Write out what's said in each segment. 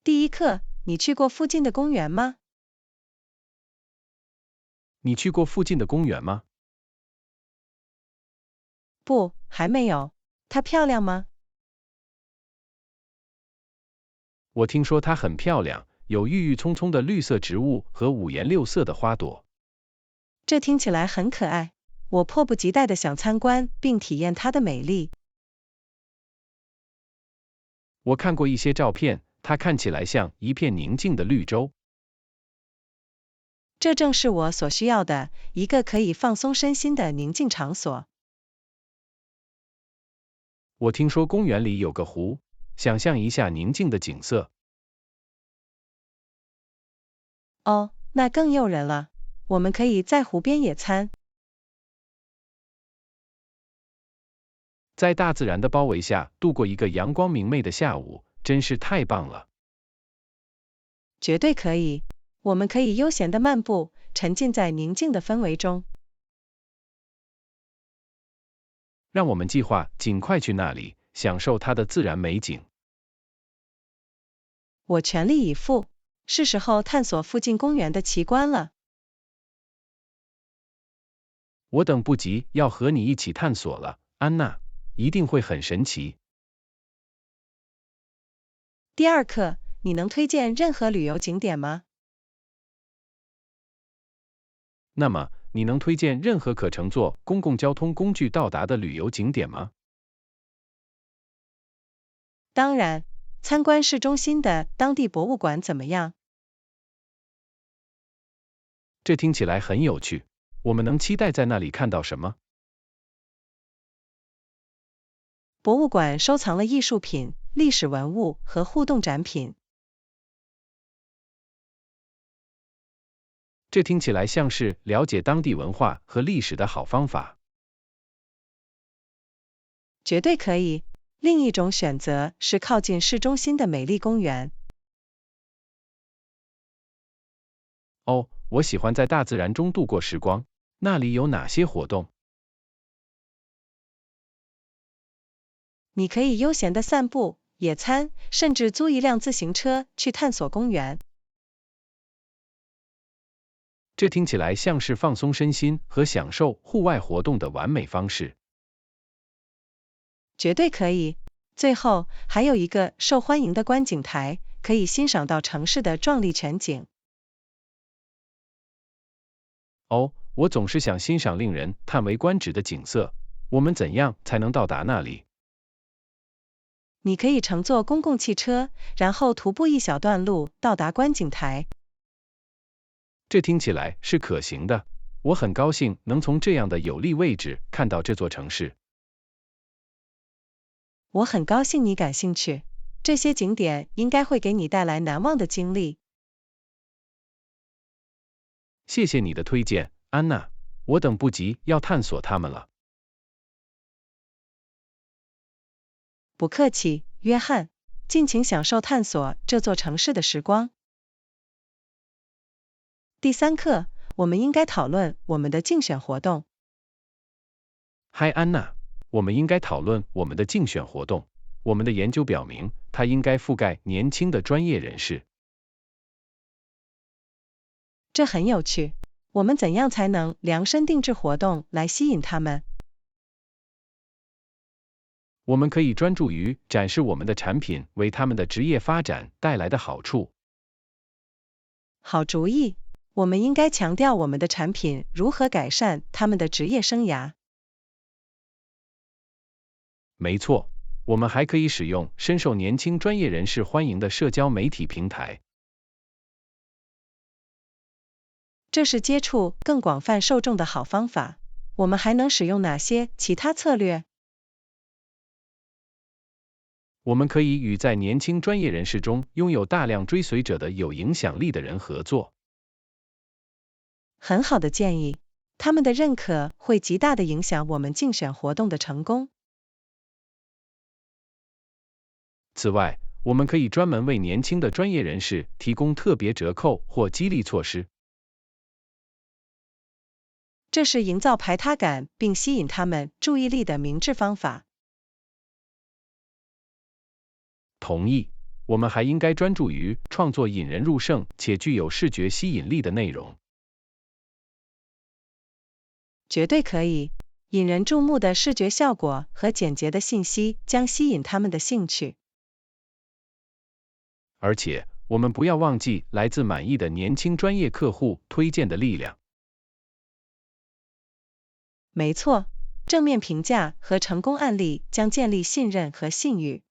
第一课，你去过附近的公园吗？你去过附近的公园吗？不，还没有。它漂亮吗？我听说它很漂亮，有郁郁葱葱的绿色植物和五颜六色的花朵。这听起来很可爱，我迫不及待地想参观并体验它的美丽。我看过一些照片，它看起来像一片宁静的绿洲。这正是我所需要的，一个可以放松身心的宁静场所。我听说公园里有个湖，想象一下宁静的景色。哦，那更诱人了。我们可以在湖边野餐。在大自然的包围下度过一个阳光明媚的下午，真是太棒了。绝对可以。我们可以悠闲地漫步，沉浸在宁静的氛围中。让我们计划尽快去那里，享受它的自然美景。我全力以赴，是时候探索附近公园的奇观了。我等不及要和你一起探索了，安娜，一定会很神奇。第二课，你能推荐任何旅游景点吗？那么，你能推荐任何可乘坐公共交通工具到达的旅游景点吗？当然，参观市中心的当地博物馆怎么样？这听起来很有趣。我们能期待在那里看到什么？博物馆收藏了艺术品、历史文物和互动展品。这听起来像是了解当地文化和历史的好方法。绝对可以。另一种选择是靠近市中心的美丽公园。哦，我喜欢在大自然中度过时光。那里有哪些活动？你可以悠闲地散步、野餐，甚至租一辆自行车去探索公园。这听起来像是放松身心和享受户外活动的完美方式。绝对可以。最后，还有一个受欢迎的观景台，可以欣赏到城市的壮丽全景。哦，我总是想欣赏令人叹为观止的景色。我们怎样才能到达那里？你可以乘坐公共汽车，然后徒步一小段路到达观景台。这听起来是可行的。我很高兴能从这样的有利位置看到这座城市。我很高兴你感兴趣，这些景点应该会给你带来难忘的经历。谢谢你的推荐，安娜，我等不及要探索它们了。不客气，约翰，尽情享受探索这座城市的时光。第三课，我们应该讨论我们的竞选活动。嗨，安娜，我们应该讨论我们的竞选活动。我们的研究表明，它应该覆盖年轻的专业人士。这很有趣。我们怎样才能量身定制活动来吸引他们？我们可以专注于展示我们的产品为他们的职业发展带来的好处。好主意。我们应该强调我们的产品如何改善他们的职业生涯。没错，我们还可以使用深受年轻专业人士欢迎的社交媒体平台。这是接触更广泛受众的好方法。我们还能使用哪些其他策略？我们可以与在年轻专业人士中拥有大量追随者的有影响力的人合作。很好的建议，他们的认可会极大地影响我们竞选活动的成功。此外，我们可以专门为年轻的专业人士提供特别折扣或激励措施。这是营造排他感并吸引他们注意力的明智方法。同意。我们还应该专注于创作引人入胜且具有视觉吸引力的内容。绝对可以，引人注目的视觉效果和简洁的信息将吸引他们的兴趣。而且，我们不要忘记来自满意的年轻专业客户推荐的力量。没错，正面评价和成功案例将建立信任和信誉。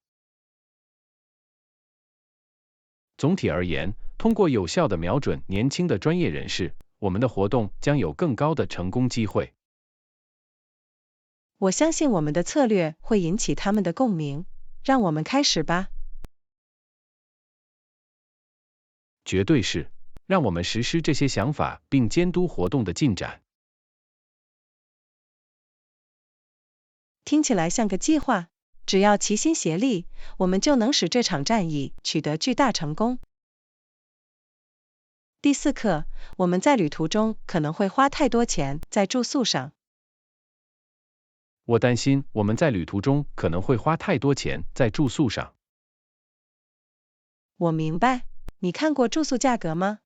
总体而言，通过有效地瞄准年轻的专业人士，我们的活动将有更高的成功机会。我相信我们的策略会引起他们的共鸣，让我们开始吧。绝对是，让我们实施这些想法并监督活动的进展。听起来像个计划，只要齐心协力，我们就能使这场战役取得巨大成功。第4课，我们在旅途中可能会花太多钱在住宿上。我担心我们在旅途中可能会花太多钱在住宿上。我明白，你看过住宿价格吗？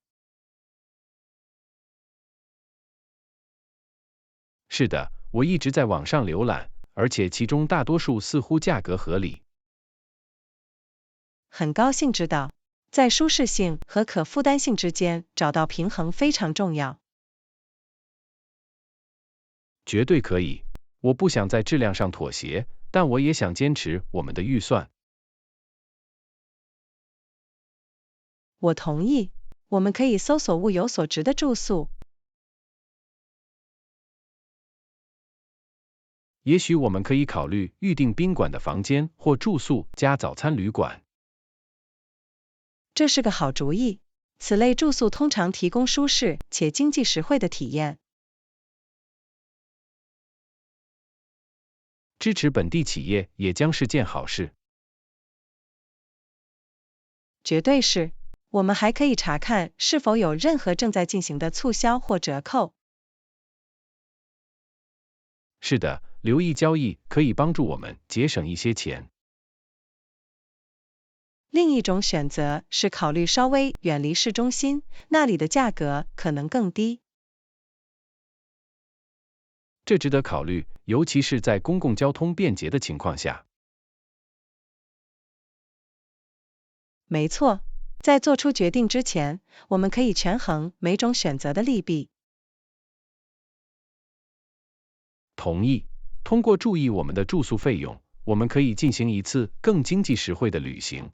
是的，我一直在网上浏览，而且其中大多数似乎价格合理。很高兴知道，在舒适性和可负担性之间找到平衡非常重要。绝对可以，我不想在质量上妥协，但我也想坚持我们的预算。我同意，我们可以搜索物有所值的住宿。也许我们可以考虑预订宾馆的房间或住宿加早餐旅馆。这是个好主意，此类住宿通常提供舒适且经济实惠的体验。支持本地企业也将是件好事。绝对是，我们还可以查看是否有任何正在进行的促销或折扣。是的，留意交易可以帮助我们节省一些钱。另一种选择是考虑稍微远离市中心，那里的价格可能更低。这值得考虑，尤其是在公共交通便捷的情况下。没错，在做出决定之前，我们可以权衡每种选择的利弊。同意。通过注意我们的住宿费用，我们可以进行一次更经济实惠的旅行。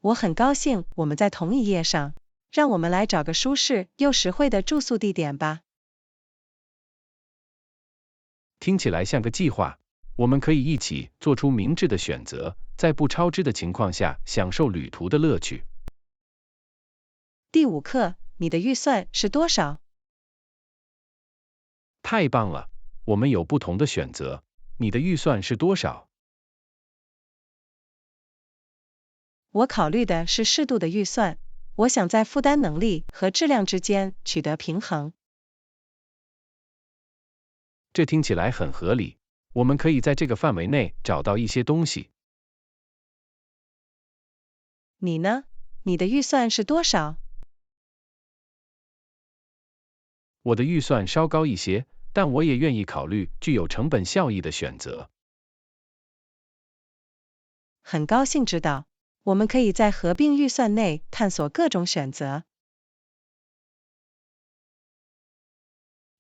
我很高兴我们在同一页上，让我们来找个舒适又实惠的住宿地点吧。听起来像个计划，我们可以一起做出明智的选择，在不超支的情况下享受旅途的乐趣。第5课，你的预算是多少？太棒了，我们有不同的选择。你的预算是多少？我考虑的是适度的预算，我想在负担能力和质量之间取得平衡。这听起来很合理，我们可以在这个范围内找到一些东西。你呢？你的预算是多少？我的预算稍高一些，但我也愿意考虑具有成本效益的选择。很高兴知道，我们可以在合并预算内探索各种选择。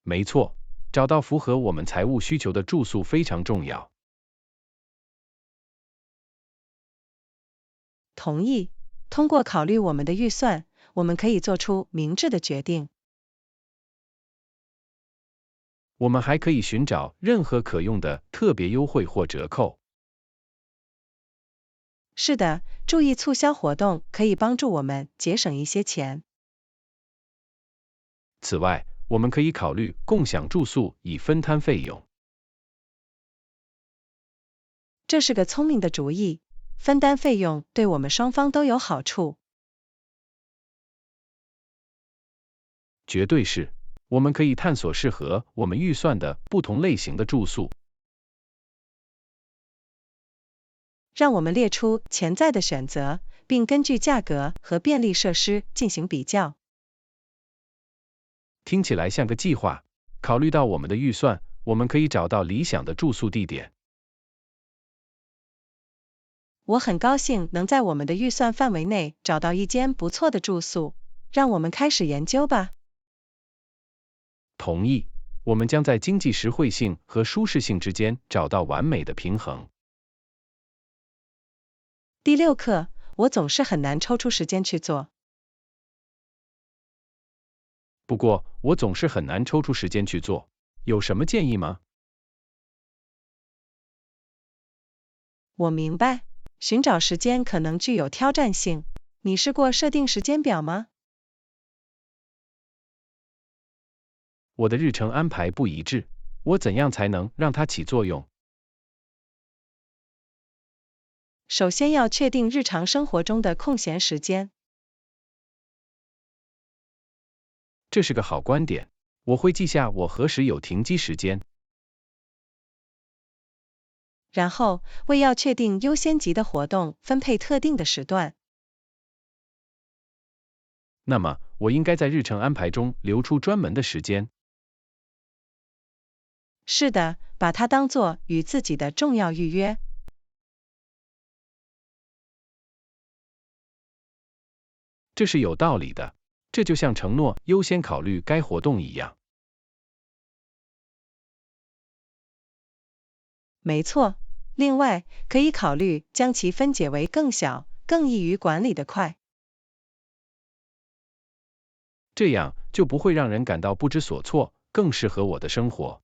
没错，找到符合我们财务需求的住宿非常重要。同意，通过考虑我们的预算，我们可以做出明智的决定。我们还可以寻找任何可用的特别优惠或折扣。是的，注意促销活动可以帮助我们节省一些钱。此外，我们可以考虑共享住宿以分摊费用。这是个聪明的主意，分担费用对我们双方都有好处。绝对是，我们可以探索适合我们预算的不同类型的住宿。让我们列出潜在的选择，并根据价格和便利设施进行比较。听起来像个计划。考虑到我们的预算，我们可以找到理想的住宿地点。我很高兴能在我们的预算范围内找到一间不错的住宿，让我们开始研究吧。同意，我们将在经济实惠性和舒适性之间找到完美的平衡。第6课，我总是很难抽出时间去做。不过，我总是很难抽出时间去做。有什么建议吗？我明白，寻找时间可能具有挑战性。你试过设定时间表吗？我的日程安排不一致，我怎样才能让它起作用？首先要确定日常生活中的空闲时间。这是个好观点，我会记下我何时有停机时间。然后，为要确定优先级的活动分配特定的时段。那么，我应该在日程安排中留出专门的时间。是的，把它当作与自己的重要预约。这是有道理的，这就像承诺优先考虑该活动一样。没错，另外，可以考虑将其分解为更小、更易于管理的块。这样就不会让人感到不知所措，更适合我的生活。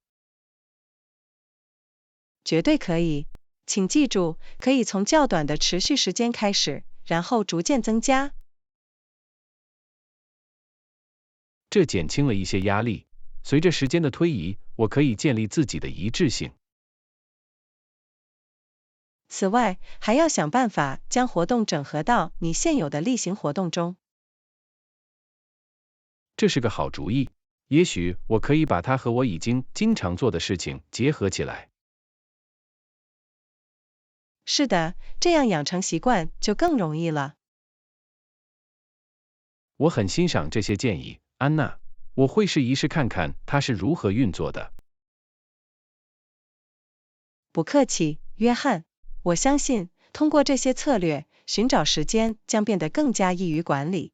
绝对可以。请记住，可以从较短的持续时间开始，然后逐渐增加。这减轻了一些压力。随着时间的推移，我可以建立自己的一致性。此外，还要想办法将活动整合到你现有的例行活动中。这是个好主意。也许我可以把它和我已经经常做的事情结合起来。是的，这样养成习惯就更容易了。我很欣赏这些建议，安娜。我会试一试看看它是如何运作的。不客气，约翰。我相信，通过这些策略，寻找时间将变得更加易于管理。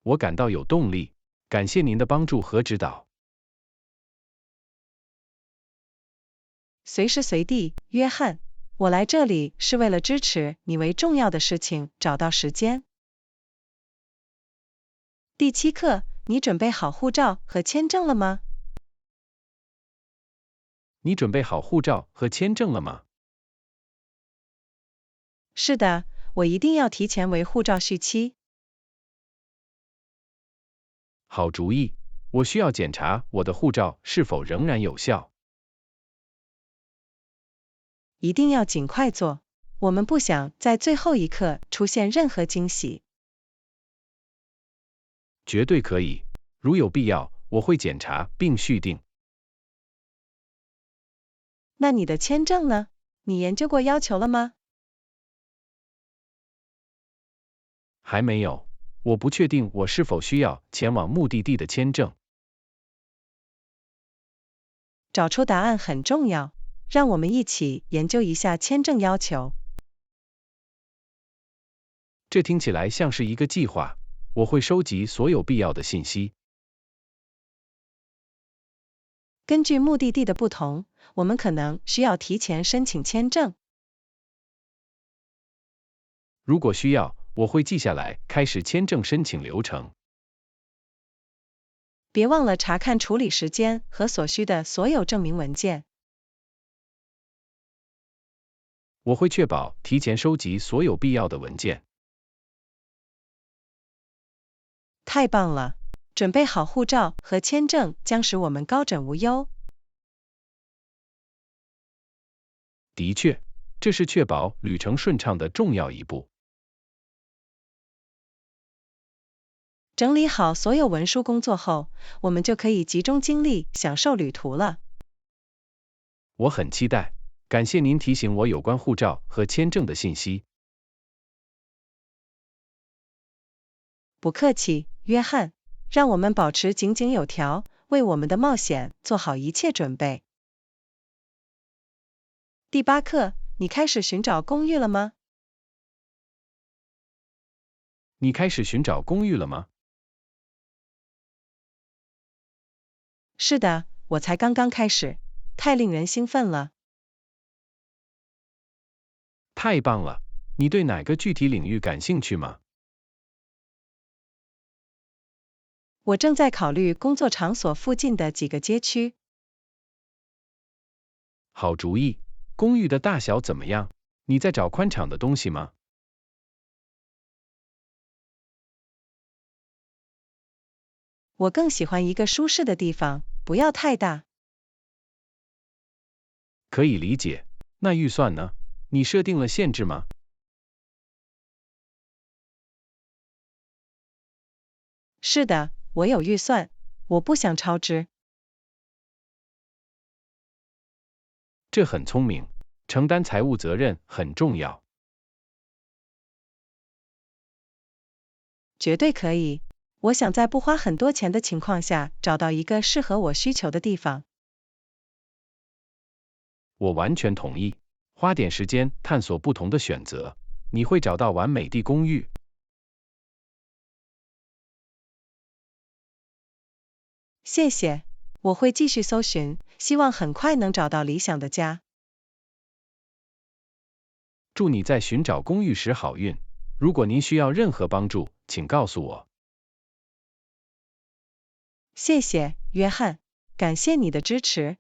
我感到有动力，感谢您的帮助和指导。随时随地，约翰。我来这里是为了支持你为重要的事情找到时间。第7课，你准备好护照和签证了吗？你准备好护照和签证了吗？是的，我一定要提前为护照续期。好主意，我需要检查我的护照是否仍然有效。一定要尽快做，我们不想在最后一刻出现任何惊喜。绝对可以，如有必要，我会检查并续订。那你的签证呢？你研究过要求了吗？还没有，我不确定我是否需要前往目的地的签证。找出答案很重要，让我们一起研究一下签证要求。这听起来像是一个计划，我会收集所有必要的信息。根据目的地的不同，我们可能需要提前申请签证。如果需要，我会记下来，开始签证申请流程。别忘了查看处理时间和所需的所有证明文件。我会确保提前收集所有必要的文件。太棒了！准备好护照和签证将使我们高枕无忧。的确，这是确保旅程顺畅的重要一步。整理好所有文书工作后，我们就可以集中精力享受旅途了。我很期待，感谢您提醒我有关护照和签证的信息。不客气，约翰。让我们保持井井有条，为我们的冒险做好一切准备。第8课，你开始寻找公寓了吗？你开始寻找公寓了吗？是的，我才刚刚开始，太令人兴奋了。太棒了！你对哪个具体领域感兴趣吗？我正在考虑工作场所附近的几个街区。好主意。公寓的大小怎么样？你在找宽敞的东西吗？我更喜欢一个舒适的地方，不要太大。可以理解。那预算呢？你设定了限制吗？是的，我有预算，我不想超支。这很聪明，承担财务责任很重要。绝对可以。我想在不花很多钱的情况下，找到一个适合我需求的地方。我完全同意。花点时间探索不同的选择，你会找到完美的公寓。谢谢，我会继续搜寻，希望很快能找到理想的家。祝你在寻找公寓时好运。如果您需要任何帮助，请告诉我。谢谢，约翰，感谢你的支持。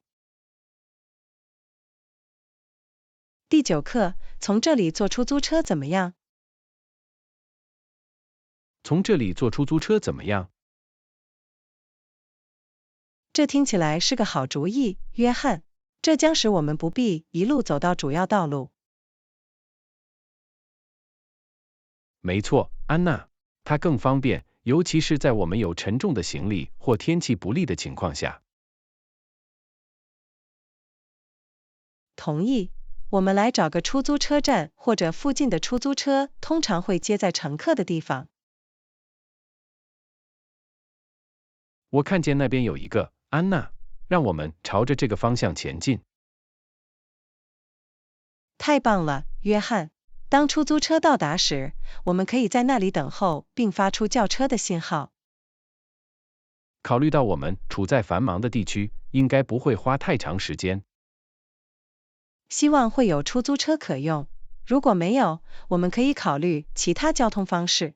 第9课，从这里坐出租车怎么样？从这里坐出租车怎么样？这听起来是个好主意，约翰。这将使我们不必一路走到主要道路。没错，安娜，它更方便，尤其是在我们有沉重的行李或天气不利的情况下。同意。我们来找个出租车站或者附近的出租车通常会接载乘客的地方。我看见那边有一个，安娜，让我们朝着这个方向前进。太棒了，约翰。当出租车到达时，我们可以在那里等候并发出叫车的信号。考虑到我们处在繁忙的地区，应该不会花太长时间。希望会有出租车可用，如果没有，我们可以考虑其他交通方式。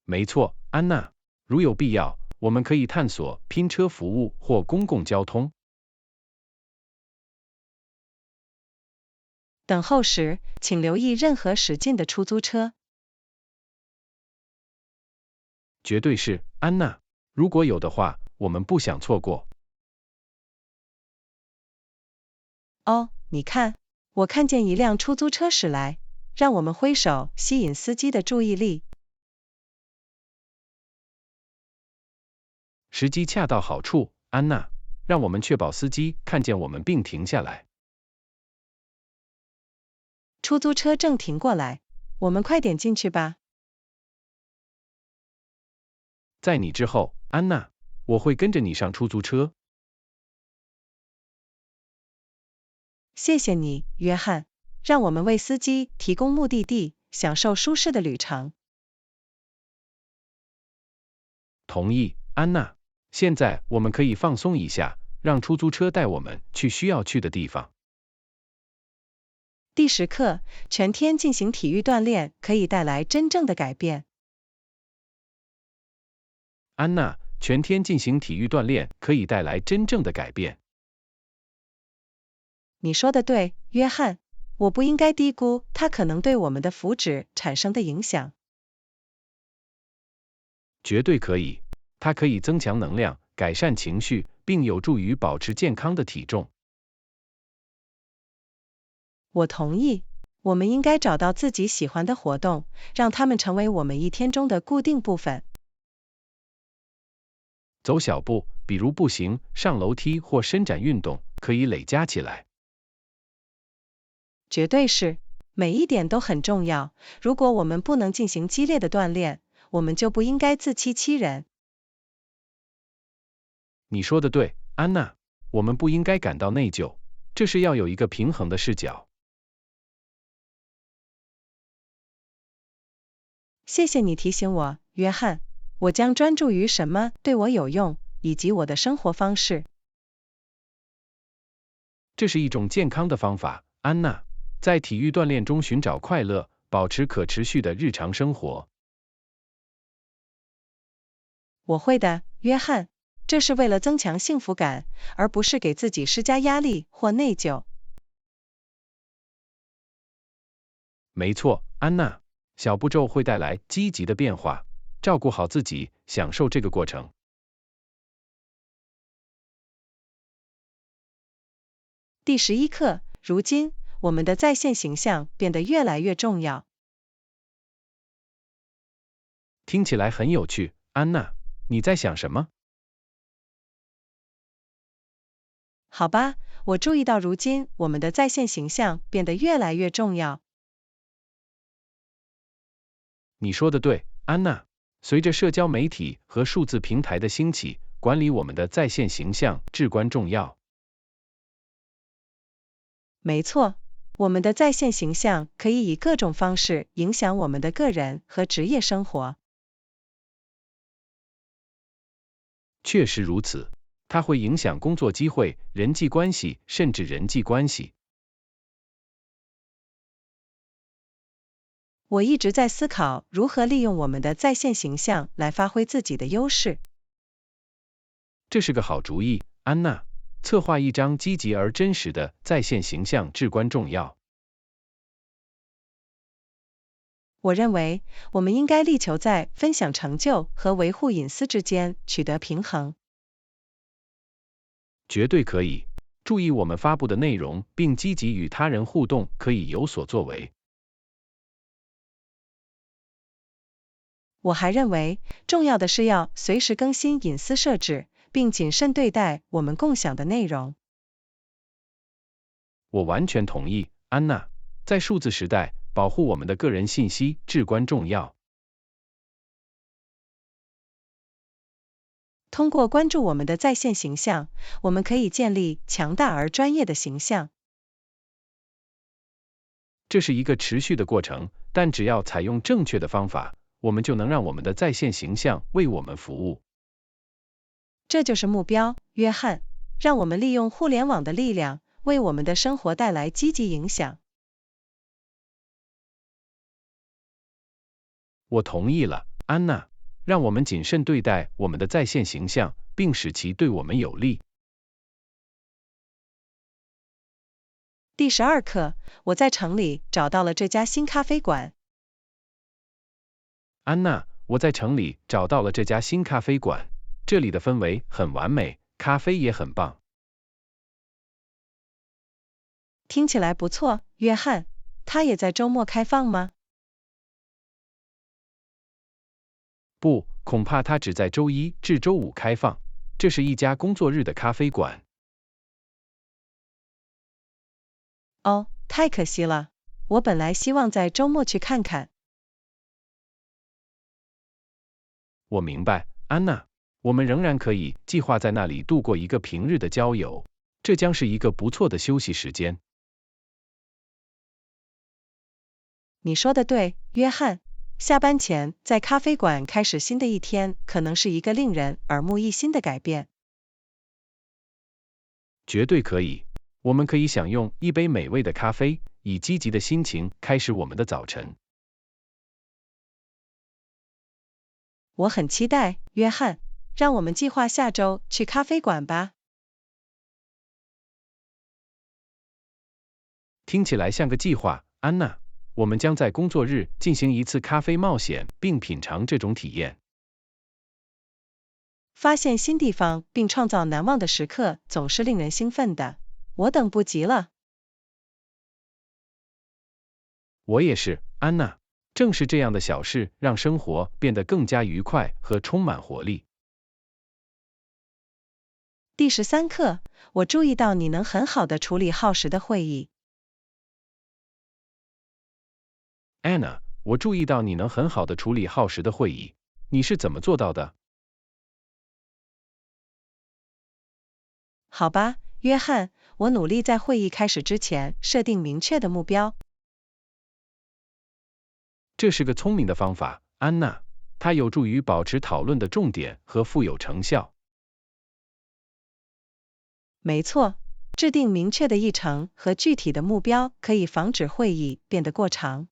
没错，安娜，如有必要，我们可以探索拼车服务或公共交通。等候时，请留意任何驶进的出租车。绝对是，安娜，如果有的话，我们不想错过。哦，你看，我看见一辆出租车驶来，让我们挥手吸引司机的注意力。时机恰到好处，安娜，让我们确保司机看见我们并停下来。出租车正停过来，我们快点进去吧。在你之后，安娜，我会跟着你上出租车。谢谢你，约翰，让我们为司机提供目的地，享受舒适的旅程。同意，安娜。现在我们可以放松一下，让出租车带我们去需要去的地方。第10课，全天进行体育锻炼可以带来真正的改变。安娜，全天进行体育锻炼可以带来真正的改变。你说的对，约翰，我不应该低估它可能对我们的福祉产生的影响。绝对可以，它可以增强能量，改善情绪，并有助于保持健康的体重。我同意，我们应该找到自己喜欢的活动，让它们成为我们一天中的固定部分。走小步，比如步行、上楼梯或伸展运动，可以累加起来。绝对是，每一点都很重要。如果我们不能进行激烈的锻炼，我们就不应该自欺欺人。你说的对，安娜，我们不应该感到内疚，这是要有一个平衡的视角。谢谢你提醒我，约翰，我将专注于什么对我有用，以及我的生活方式。这是一种健康的方法，安娜，在体育锻炼中寻找快乐，保持可持续的日常生活。我会的，约翰，这是为了增强幸福感，而不是给自己施加压力或内疚。没错，安娜，小步骤会带来积极的变化，照顾好自己，享受这个过程。第11课，如今，我们的在线形象变得越来越重要。听起来很有趣，安娜，你在想什么？好吧，我注意到如今我们的在线形象变得越来越重要。你说的对，安娜，随着社交媒体和数字平台的兴起，管理我们的在线形象至关重要。没错，我们的在线形象可以以各种方式影响我们的个人和职业生活。确实如此，它会影响工作机会、人际关系，甚至人际关系。我一直在思考如何利用我们的在线形象来发挥自己的优势。这是个好主意，安娜。策划一张积极而真实的在线形象至关重要。我认为，我们应该力求在分享成就和维护隐私之间取得平衡。绝对可以。注意我们发布的内容，并积极与他人互动，可以有所作为。我还认为，重要的是要随时更新隐私设置，并谨慎对待我们共享的内容。我完全同意，安娜。在数字时代，保护我们的个人信息至关重要。通过关注我们的在线形象，我们可以建立强大而专业的形象。这是一个持续的过程，但只要采用正确的方法，我们就能让我们的在线形象为我们服务。这就是目标，约翰。让我们利用互联网的力量，为我们的生活带来积极影响。我同意了，安娜。让我们谨慎对待我们的在线形象，并使其对我们有利。第12课，我在城里找到了这家新咖啡馆。安娜，我在城里找到了这家新咖啡馆，这里的氛围很完美，咖啡也很棒。听起来不错，约翰。它也在周末开放吗？不，恐怕它只在周一至周五开放。这是一家工作日的咖啡馆。哦，太可惜了。我本来希望在周末去看看。我明白，安娜。我们仍然可以计划在那里度过一个平日的郊游，这将是一个不错的休息时间。你说的对，约翰。下班前在咖啡馆开始新的一天，可能是一个令人耳目一新的改变。绝对可以。我们可以享用一杯美味的咖啡，以积极的心情开始我们的早晨。我很期待，约翰。让我们计划下周去咖啡馆吧。听起来像个计划，安娜。我们将在工作日进行一次咖啡冒险，并品尝这种体验。发现新地方并创造难忘的时刻总是令人兴奋的，我等不及了。我也是，安娜。正是这样的小事，让生活变得更加愉快和充满活力。第13课，我注意到你能很好的处理耗时的会议。Anna， 我注意到你能很好的处理耗时的会议，你是怎么做到的？好吧，约翰，我努力在会议开始之前设定明确的目标。这是个聪明的方法，安娜，它有助于保持讨论的重点和富有成效。没错，制定明确的议程和具体的目标可以防止会议变得过长。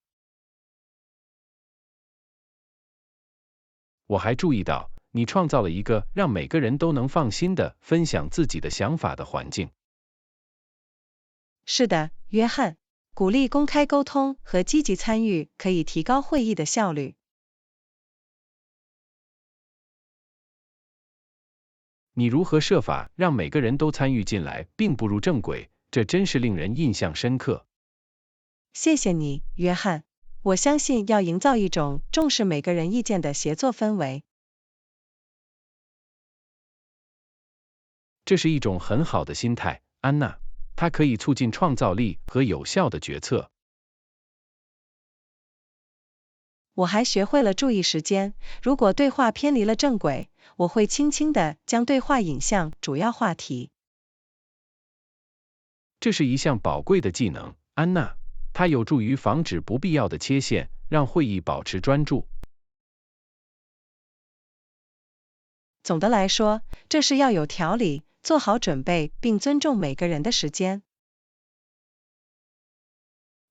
我还注意到，你创造了一个让每个人都能放心的分享自己的想法的环境。是的，约翰，鼓励公开沟通和积极参与可以提高会议的效率。你如何设法让每个人都参与进来并步入正轨？这真是令人印象深刻。谢谢你，约翰。我相信要营造一种重视每个人意见的协作氛围。这是一种很好的心态，安娜，它可以促进创造力和有效的决策。我还学会了注意时间，如果对话偏离了正轨，我会轻轻地将对话引向主要话题。这是一项宝贵的技能，安娜，它有助于防止不必要的切线，让会议保持专注。总的来说，这是要有条理，做好准备，并尊重每个人的时间。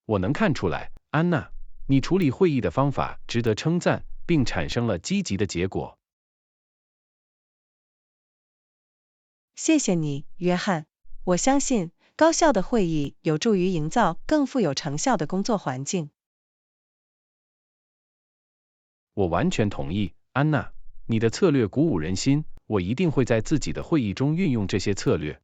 我能看出来，安娜，你处理会议的方法值得称赞，并产生了积极的结果。谢谢你，约翰。我相信，高效的会议有助于营造更富有成效的工作环境。我完全同意，安娜，你的策略鼓舞人心，我一定会在自己的会议中运用这些策略。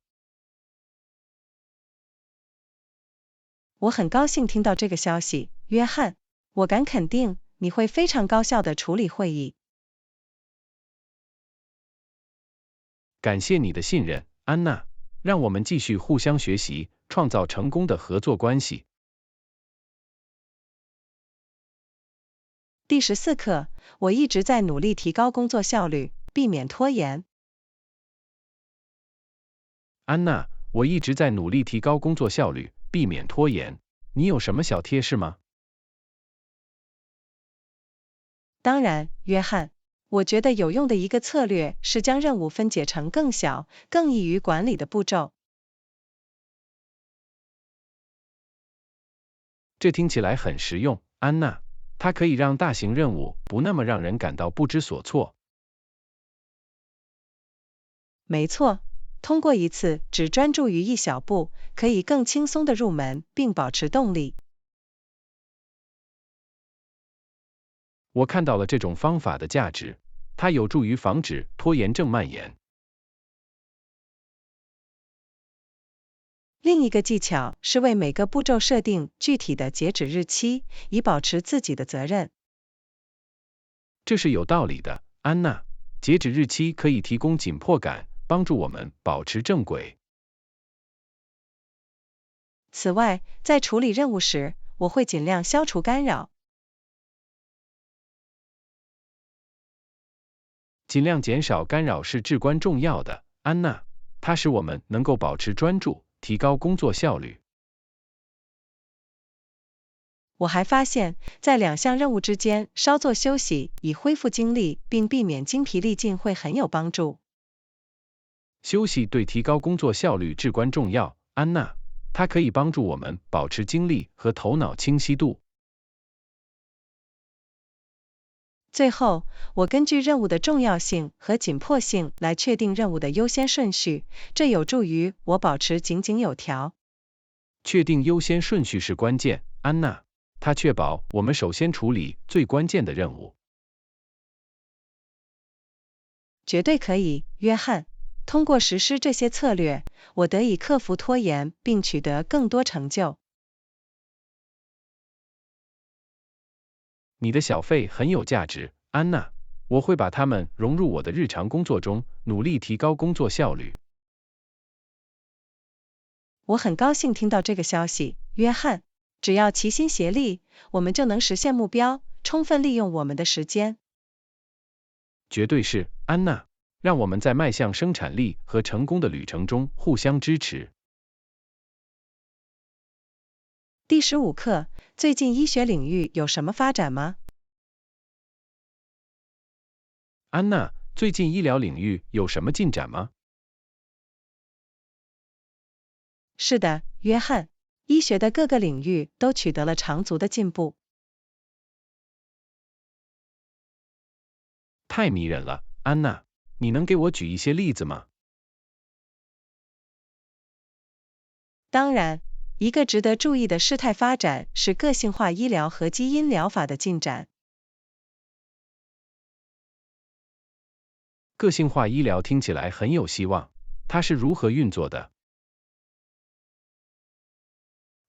我很高兴听到这个消息，约翰。我敢肯定，你会非常高效地处理会议。感谢你的信任，安娜。让我们继续互相学习，创造成功的合作关系。第14课，我一直在努力提高工作效率，避免拖延。安娜，我一直在努力提高工作效率，避免拖延。你有什么小贴士吗？当然，约翰，我觉得有用的一个策略是将任务分解成更小、更易于管理的步骤。这听起来很实用，安娜，它可以让大型任务不那么让人感到不知所措。没错，通过一次只专注于一小步，可以更轻松地入门并保持动力。我看到了这种方法的价值，它有助于防止拖延症蔓延。另一个技巧是为每个步骤设定具体的截止日期，以保持自己的责任。这是有道理的，安娜。截止日期可以提供紧迫感，帮助我们保持正轨。此外，在处理任务时，我会尽量消除干扰。尽量减少干扰是至关重要的，安娜，它使我们能够保持专注，提高工作效率。我还发现，在两项任务之间稍作休息，以恢复精力并避免精疲力尽会很有帮助。休息对提高工作效率至关重要，安娜，它可以帮助我们保持精力和头脑清晰度。最后，我根据任务的重要性和紧迫性来确定任务的优先顺序，这有助于我保持井井有条。确定优先顺序是关键，安娜，它确保我们首先处理最关键的任务。绝对可以，约翰。通过实施这些策略，我得以克服拖延并取得更多成就。你的小费很有价值，安娜，我会把它们融入我的日常工作中，努力提高工作效率。我很高兴听到这个消息，约翰。只要齐心协力，我们就能实现目标，充分利用我们的时间。绝对是，安娜。让我们在迈向生产力和成功的旅程中互相支持。第15课，最近医学领域有什么发展吗？安娜，最近医疗领域有什么进展吗？是的，约翰，医学的各个领域都取得了长足的进步。太迷人了，安娜，你能给我举一些例子吗？当然，一个值得注意的事态发展是个性化医疗和基因疗法的进展。个性化医疗听起来很有希望，它是如何运作的？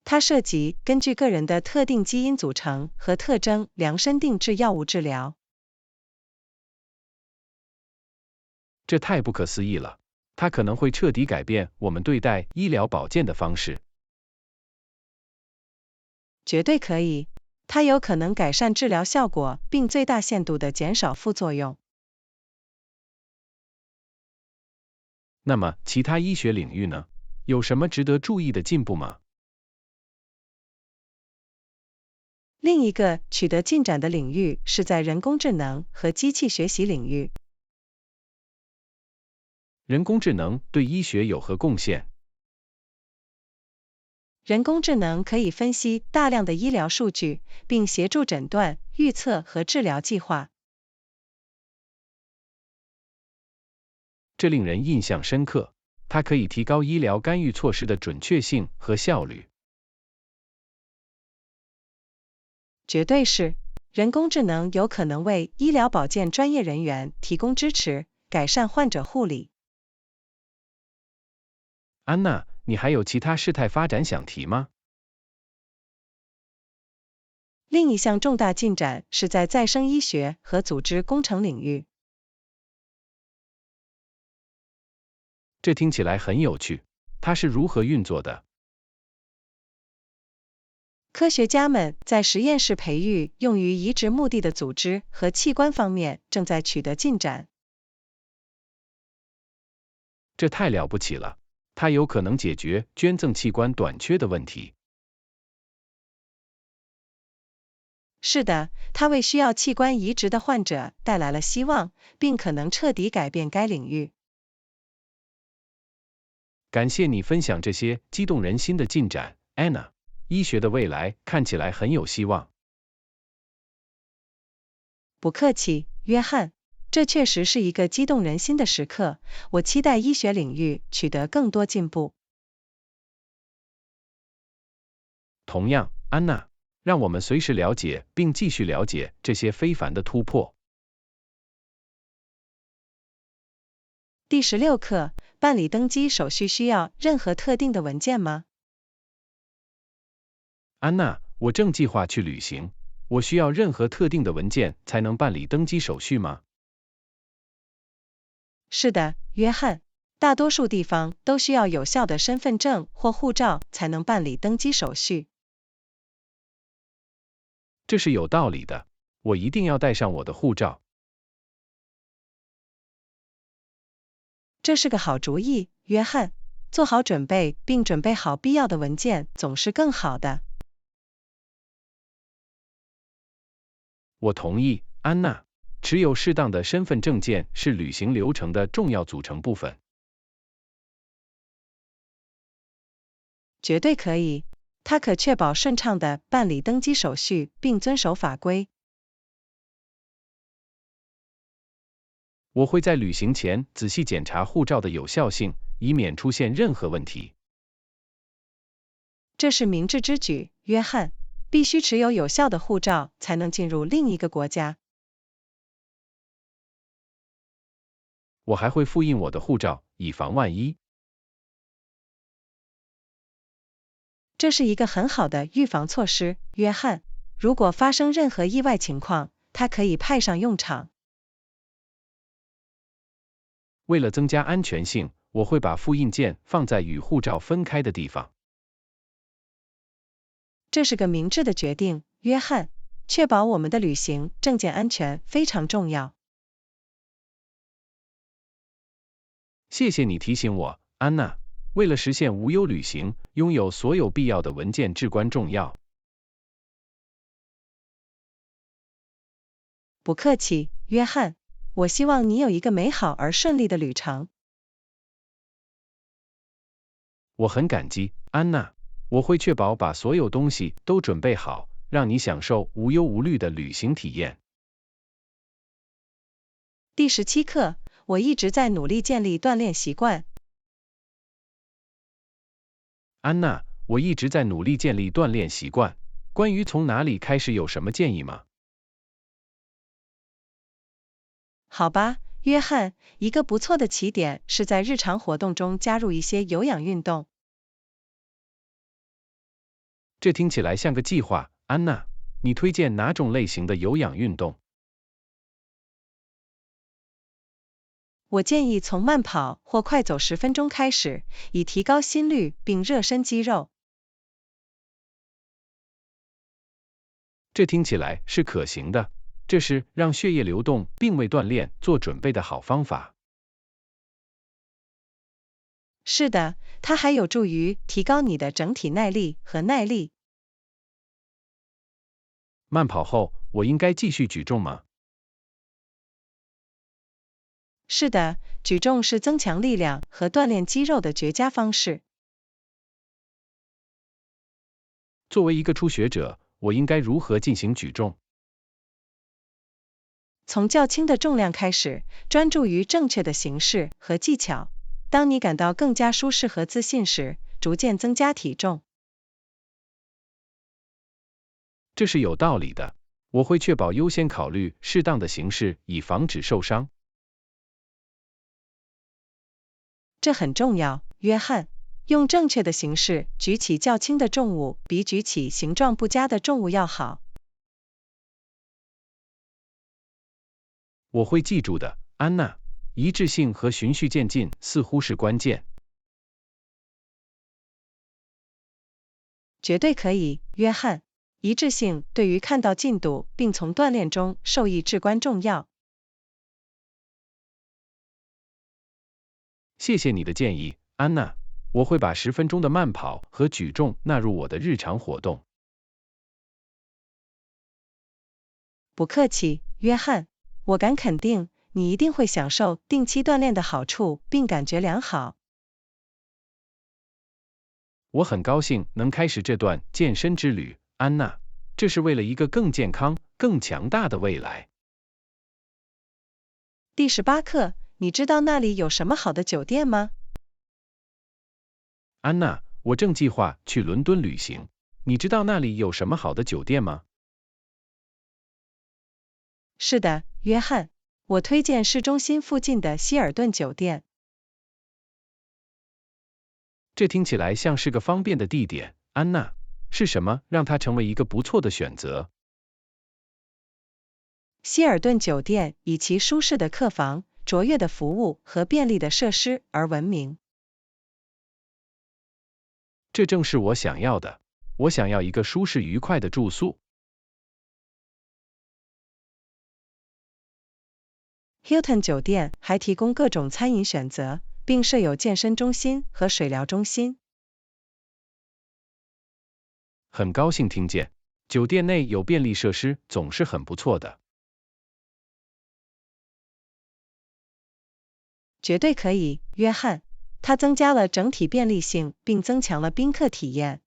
它涉及根据个人的特定基因组成和特征量身定制药物治疗。这太不可思议了，它可能会彻底改变我们对待医疗保健的方式。绝对可以，它有可能改善治疗效果，并最大限度地减少副作用。那么，其他医学领域呢？有什么值得注意的进步吗？另一个取得进展的领域是在人工智能和机器学习领域。人工智能对医学有何贡献？人工智能可以分析大量的医疗数据，并协助诊断、预测和治疗计划。这令人印象深刻，它可以提高医疗干预措施的准确性和效率。绝对是，人工智能有可能为医疗保健专业人员提供支持，改善患者护理。安娜，你还有其他事态发展想提吗？另一项重大进展是在再生医学和组织工程领域。这听起来很有趣，它是如何运作的？科学家们在实验室培育用于移植目的的组织和器官方面正在取得进展。这太了不起了，它有可能解决捐赠器官短缺的问题。是的，它为需要器官移植的患者带来了希望，并可能彻底改变该领域。感谢你分享这些激动人心的进展，安娜。医学的未来看起来很有希望。不客气，约翰，这确实是一个激动人心的时刻，我期待医学领域取得更多进步。同样，安娜，让我们随时了解并继续了解这些非凡的突破。第16课，办理登机手续需要任何特定的文件吗？安娜，我正计划去旅行，我需要任何特定的文件才能办理登机手续吗？是的，约翰，大多数地方都需要有效的身份证或护照才能办理登机手续。这是有道理的，我一定要带上我的护照。这是个好主意，约翰，做好准备并准备好必要的文件总是更好的。我同意，安娜。持有适当的身份证件是旅行流程的重要组成部分。绝对可以，它可确保顺畅地办理登机手续并遵守法规。我会在旅行前仔细检查护照的有效性，以免出现任何问题。这是明智之举，约翰，必须持有有效的护照才能进入另一个国家。我还会复印我的护照，以防万一。这是一个很好的预防措施，约翰。如果发生任何意外情况，它可以派上用场。为了增加安全性，我会把复印件放在与护照分开的地方。这是个明智的决定，约翰。确保我们的旅行证件安全非常重要。谢谢你提醒我，安娜。为了实现无忧旅行，拥有所有必要的文件至关重要。不客气，约翰。我希望你有一个美好而顺利的旅程。我很感激，安娜。我会确保把所有东西都准备好，让你享受无忧无虑的旅行体验。第17课，我一直在努力建立锻炼习惯。安娜，我一直在努力建立锻炼习惯。关于从哪里开始有什么建议吗？好吧，约翰，一个不错的起点是在日常活动中加入一些有氧运动。这听起来像个计划，安娜。你推荐哪种类型的有氧运动？我建议从慢跑或快走10分钟开始，以提高心率并热身肌肉。这听起来是可行的，这是让血液流动并为锻炼做准备的好方法。是的，它还有助于提高你的整体耐力和耐力。慢跑后，我应该继续举重吗？是的，举重是增强力量和锻炼肌肉的绝佳方式。作为一个初学者，我应该如何进行举重？从较轻的重量开始，专注于正确的形式和技巧。当你感到更加舒适和自信时，逐渐增加体重。这是有道理的。我会确保优先考虑适当的形式，以防止受伤。这很重要，约翰。用正确的形式举起较轻的重物，比举起形状不佳的重物要好。我会记住的，安娜。一致性和循序渐进似乎是关键。绝对可以，约翰。一致性对于看到进度并从锻炼中受益至关重要。谢谢你的建议，安娜。我会把10分钟的慢跑和举重纳入我的日常活动。不客气，约翰。我敢肯定，你一定会享受定期锻炼的好处并感觉良好。我很高兴能开始这段健身之旅，安娜。这是为了一个更健康、更强大的未来。第18课，你知道那里有什么好的酒店吗？安娜，我正计划去伦敦旅行。你知道那里有什么好的酒店吗？是的，约翰。我推荐市中心附近的希尔顿酒店。这听起来像是个方便的地点，安娜。是什么让它成为一个不错的选择？希尔顿酒店以其舒适的客房、卓越的服务和便利的设施而闻名。这正是我想要的。我想要一个舒适愉快的住宿。Hilton 酒店还提供各种餐饮选择，并设有健身中心和水疗中心。很高兴听见，酒店内有便利设施总是很不错的。绝对可以，约翰。它增加了整体便利性，并增强了宾客体验。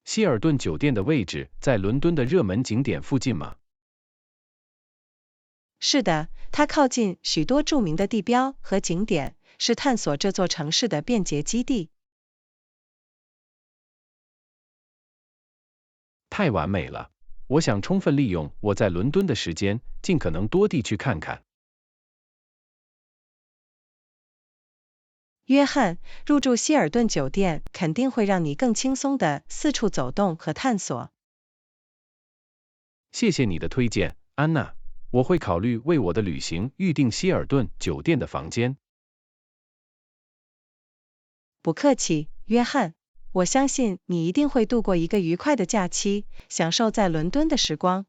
希尔顿酒店的位置在伦敦的热门景点附近吗？是的，它靠近许多著名的地标和景点，是探索这座城市的便捷基地。太完美了！我想充分利用我在伦敦的时间，尽可能多地去看看。约翰，入住希尔顿酒店肯定会让你更轻松地四处走动和探索。谢谢你的推荐，安娜。我会考虑为我的旅行预订希尔顿酒店的房间。不客气，约翰。我相信你一定会度过一个愉快的假期，享受在伦敦的时光。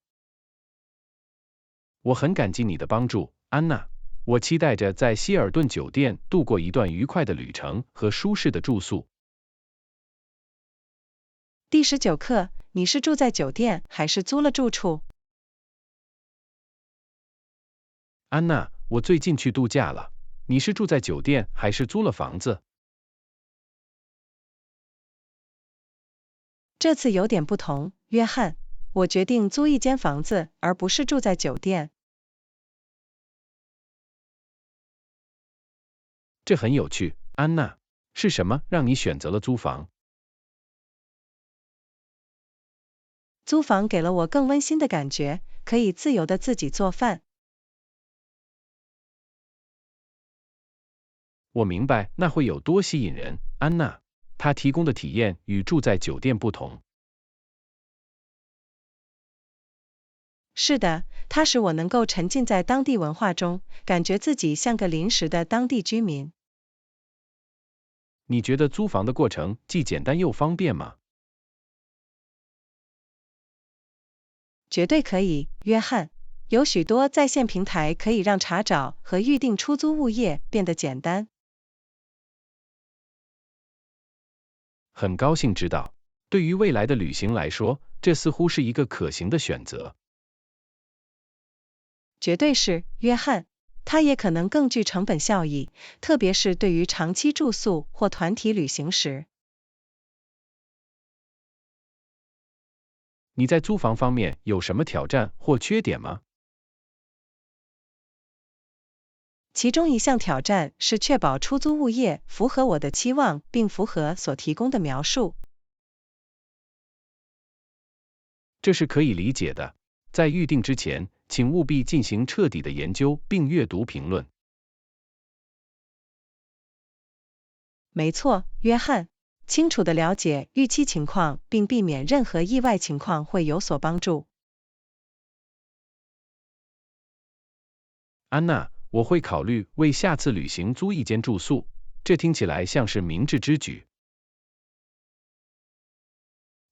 我很感激你的帮助，安娜。我期待着在希尔顿酒店度过一段愉快的旅程和舒适的住宿。第19课，你是住在酒店还是租了住处？安娜，我最近去度假了。你是住在酒店还是租了房子？这次有点不同，约翰。我决定租一间房子，而不是住在酒店。这很有趣，安娜。是什么让你选择了租房？租房给了我更温馨的感觉，可以自由的自己做饭。我明白那会有多吸引人，安娜。它提供的体验与住在酒店不同。是的，它使我能够沉浸在当地文化中，感觉自己像个临时的当地居民。你觉得租房的过程既简单又方便吗？绝对可以，约翰。有许多在线平台可以让查找和预订出租物业变得简单。很高兴知道，对于未来的旅行来说，这似乎是一个可行的选择。绝对是，约翰。它也可能更具成本效益，特别是对于长期住宿或团体旅行时。你在租房方面有什么挑战或缺点吗？其中一项挑战是确保出租物业符合我的期望，并符合所提供的描述。这是可以理解的。在预定之前，请务必进行彻底的研究并阅读评论。没错，约翰。清楚地了解预期情况并避免任何意外情况会有所帮助。安娜，我会考虑为下次旅行租一间住宿，这听起来像是明智之举。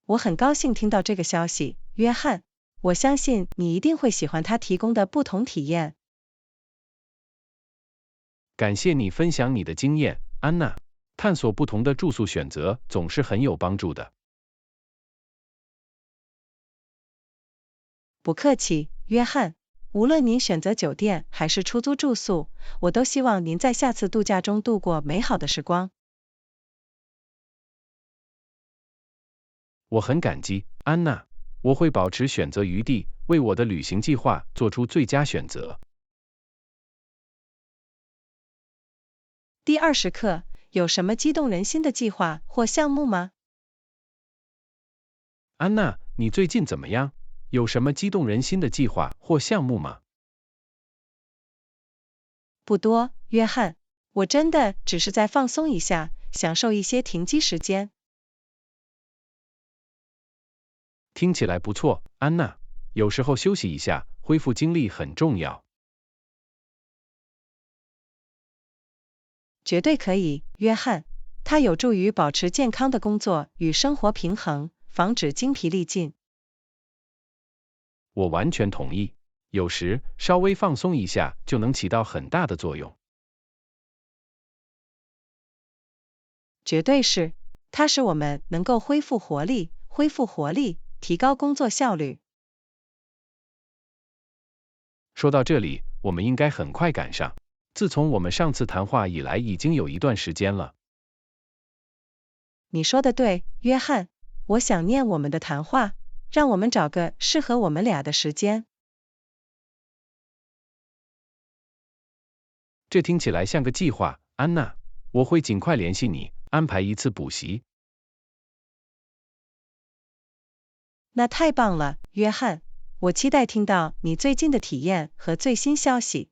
我很高兴听到这个消息，约翰。我相信你一定会喜欢它提供的不同体验。感谢你分享你的经验，安娜。探索不同的住宿选择总是很有帮助的。不客气，约翰。无论您选择酒店还是出租住宿，我都希望您在下次度假中度过美好的时光。我很感激，安娜。我会保持选择余地，为我的旅行计划做出最佳选择。第20课，有什么激动人心的计划或项目吗？安娜，你最近怎么样？有什么激动人心的计划或项目吗？不多，约翰。我真的只是在放松一下，享受一些停机时间。听起来不错，安娜。有时候休息一下，恢复精力很重要。绝对可以，约翰。它有助于保持健康的工作与生活平衡，防止精疲力尽。我完全同意。有时稍微放松一下就能起到很大的作用。绝对是，它使我们能够恢复活力，提高工作效率。说到这里，我们应该很快赶上。自从我们上次谈话以来，已经有一段时间了。你说的对，约翰。我想念我们的谈话，让我们找个适合我们俩的时间。这听起来像个计划，安娜。我会尽快联系你，安排一次补习。那太棒了，约翰。我期待听到你最近的体验和最新消息。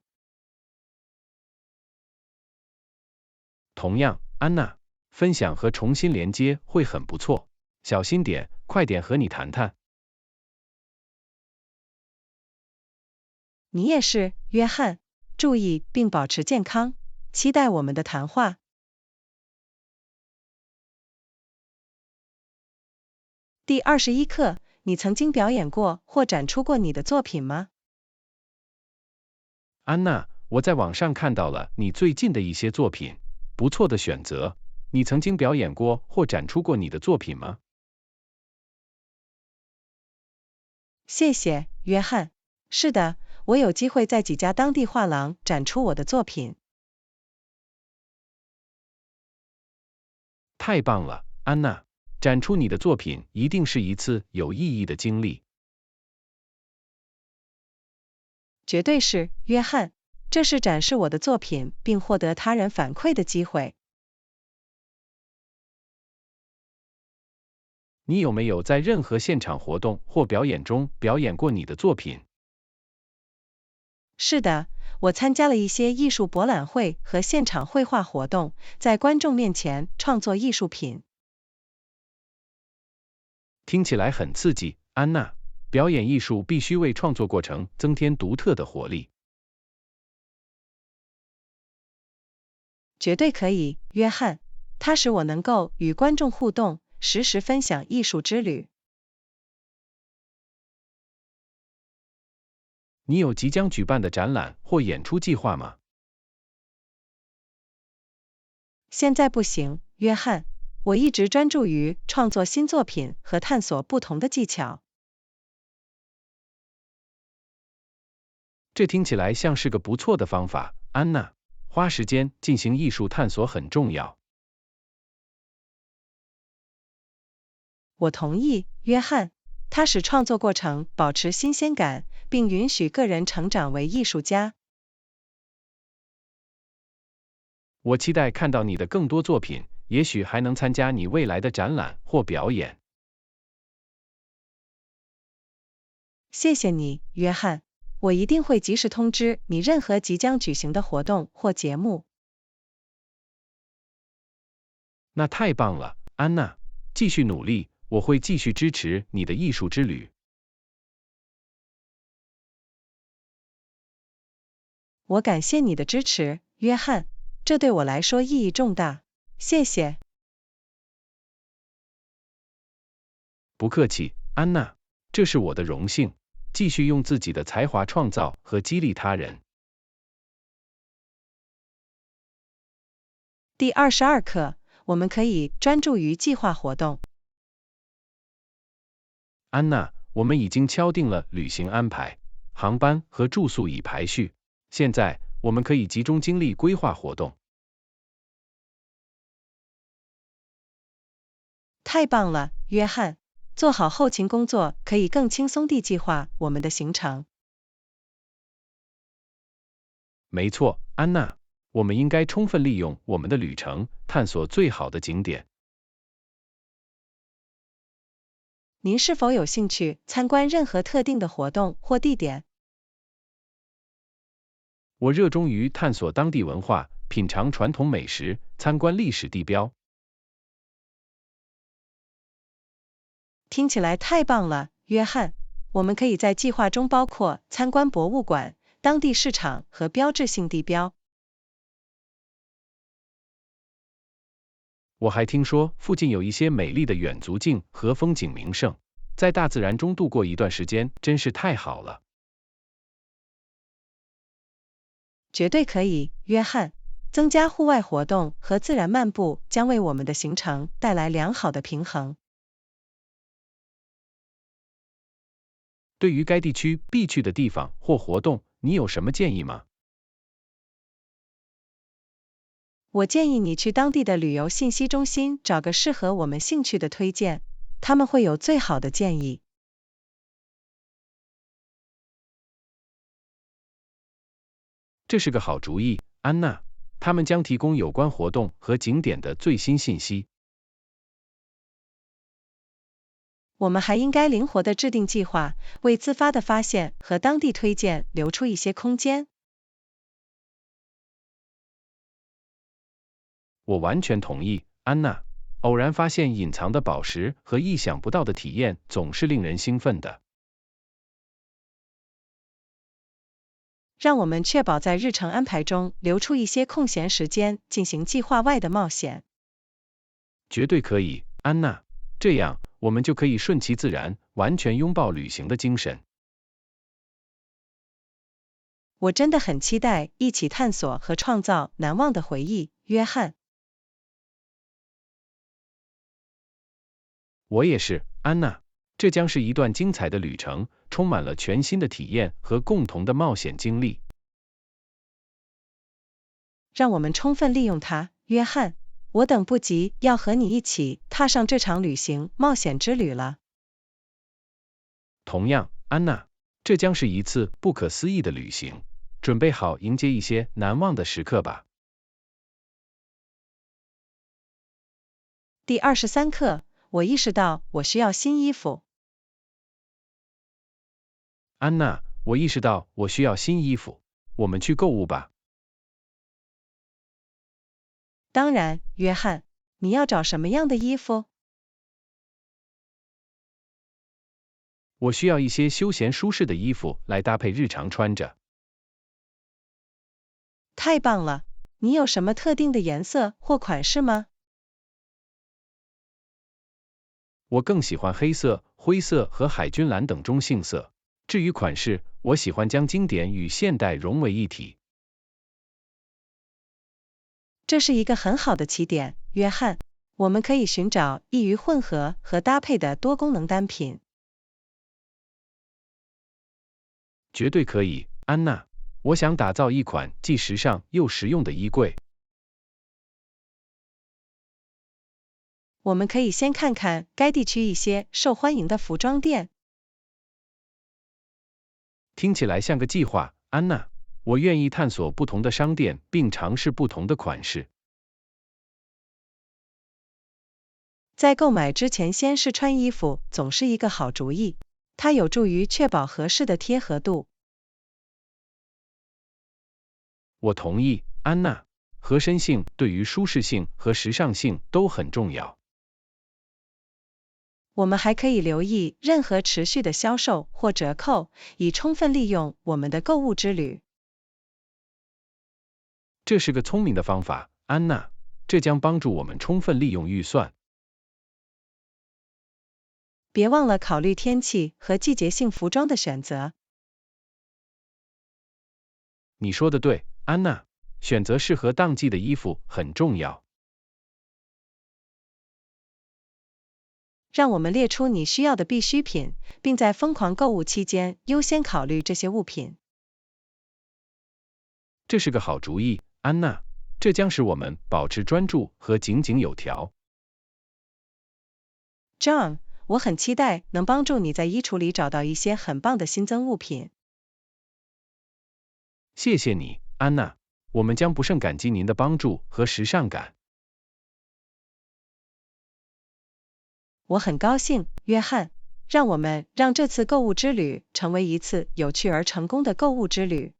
同样，安娜。分享和重新连接会很不错。小心点，快点和你谈谈。你也是，约翰。注意并保持健康，期待我们的谈话。第21课，你曾经表演过或展出过你的作品吗？安娜，我在网上看到了你最近的一些作品，不错的选择。你曾经表演过或展出过你的作品吗？谢谢，约翰。是的，我有机会在几家当地画廊展出我的作品。太棒了，安娜！展出你的作品一定是一次有意义的经历。绝对是，约翰。这是展示我的作品并获得他人反馈的机会。你有没有在任何现场活动或表演中表演过你的作品？是的，我参加了一些艺术博览会和现场绘画活动，在观众面前创作艺术品。听起来很刺激，安娜。表演艺术必须为创作过程增添独特的活力。绝对可以，约翰。它使我能够与观众互动，实时分享艺术之旅。你有即将举办的展览或演出计划吗？现在不行，约翰。我一直专注于创作新作品和探索不同的技巧。这听起来像是个不错的方法，安娜。花时间进行艺术探索很重要。我同意，约翰。它使创作过程保持新鲜感，并允许个人成长为艺术家。我期待看到你的更多作品，也许还能参加你未来的展览或表演。谢谢你，约翰。我一定会及时通知你任何即将举行的活动或节目。那太棒了，安娜。继续努力，我会继续支持你的艺术之旅。我感谢你的支持，约翰。这对我来说意义重大。谢谢。不客气，安娜。这是我的荣幸。继续用自己的才华创造和激励他人。第22课，我们可以专注于计划活动。安娜，我们已经敲定了旅行安排，航班和住宿已排序。现在，我们可以集中精力规划活动。太棒了，约翰。做好后勤工作，可以更轻松地计划我们的行程。没错，安娜。我们应该充分利用我们的旅程，探索最好的景点。您是否有兴趣参观任何特定的活动或地点？我热衷于探索当地文化，品尝传统美食，参观历史地标。听起来太棒了，约翰。我们可以在计划中包括参观博物馆、当地市场和标志性地标。我还听说附近有一些美丽的远足径和风景名胜，在大自然中度过一段时间真是太好了。绝对可以，约翰。增加户外活动和自然漫步将为我们的行程带来良好的平衡。对于该地区必去的地方或活动，你有什么建议吗？我建议你去当地的旅游信息中心找个适合我们兴趣的推荐，他们会有最好的建议。这是个好主意，安娜。他们将提供有关活动和景点的最新信息。我们还应该灵活地制定计划，为自发的发现和当地推荐留出一些空间。我完全同意，安娜。偶然发现隐藏的宝石和意想不到的体验总是令人兴奋的。让我们确保在日程安排中留出一些空闲时间进行计划外的冒险。绝对可以，安娜。这样，我们就可以顺其自然，完全拥抱旅行的精神。我真的很期待一起探索和创造难忘的回忆，约翰。我也是，安娜。这将是一段精彩的旅程，充满了全新的体验和共同的冒险经历。让我们充分利用它，约翰。我等不及要和你一起踏上这场冒险之旅了。同样，安娜，这将是一次不可思议的旅行，准备好迎接一些难忘的时刻吧。第23课，我意识到我需要新衣服。安娜，我意识到我需要新衣服，我们去购物吧。当然，约翰，你要找什么样的衣服？我需要一些休闲舒适的衣服来搭配日常穿着。太棒了！你有什么特定的颜色或款式吗？我更喜欢黑色、灰色和海军蓝等中性色。至于款式，我喜欢将经典与现代融为一体。这是一个很好的起点，约翰。我们可以寻找易于混合和搭配的多功能单品。绝对可以，安娜。我想打造一款既时尚又实用的衣柜。我们可以先看看该地区一些受欢迎的服装店。听起来像个计划，安娜。我愿意探索不同的商店，并尝试不同的款式。在购买之前先试穿衣服总是一个好主意，它有助于确保合适的贴合度。我同意，安娜。合身性对于舒适性和时尚性都很重要。我们还可以留意任何持续的销售或折扣，以充分利用我们的购物之旅。这是个聪明的方法，安娜。这将帮助我们充分利用预算。别忘了考虑天气和季节性服装的选择。你说的对，安娜。选择适合当季的衣服很重要。让我们列出你需要的必需品，并在疯狂购物期间优先考虑这些物品。这是个好主意，安娜。这将使我们保持专注和井井有条。John， 我很期待能帮助你在衣橱里找到一些很棒的新增物品。谢谢你，安娜。我们将不胜感激您的帮助和时尚感。我很高兴，约翰。让我们让这次购物之旅成为一次有趣而成功的购物之旅。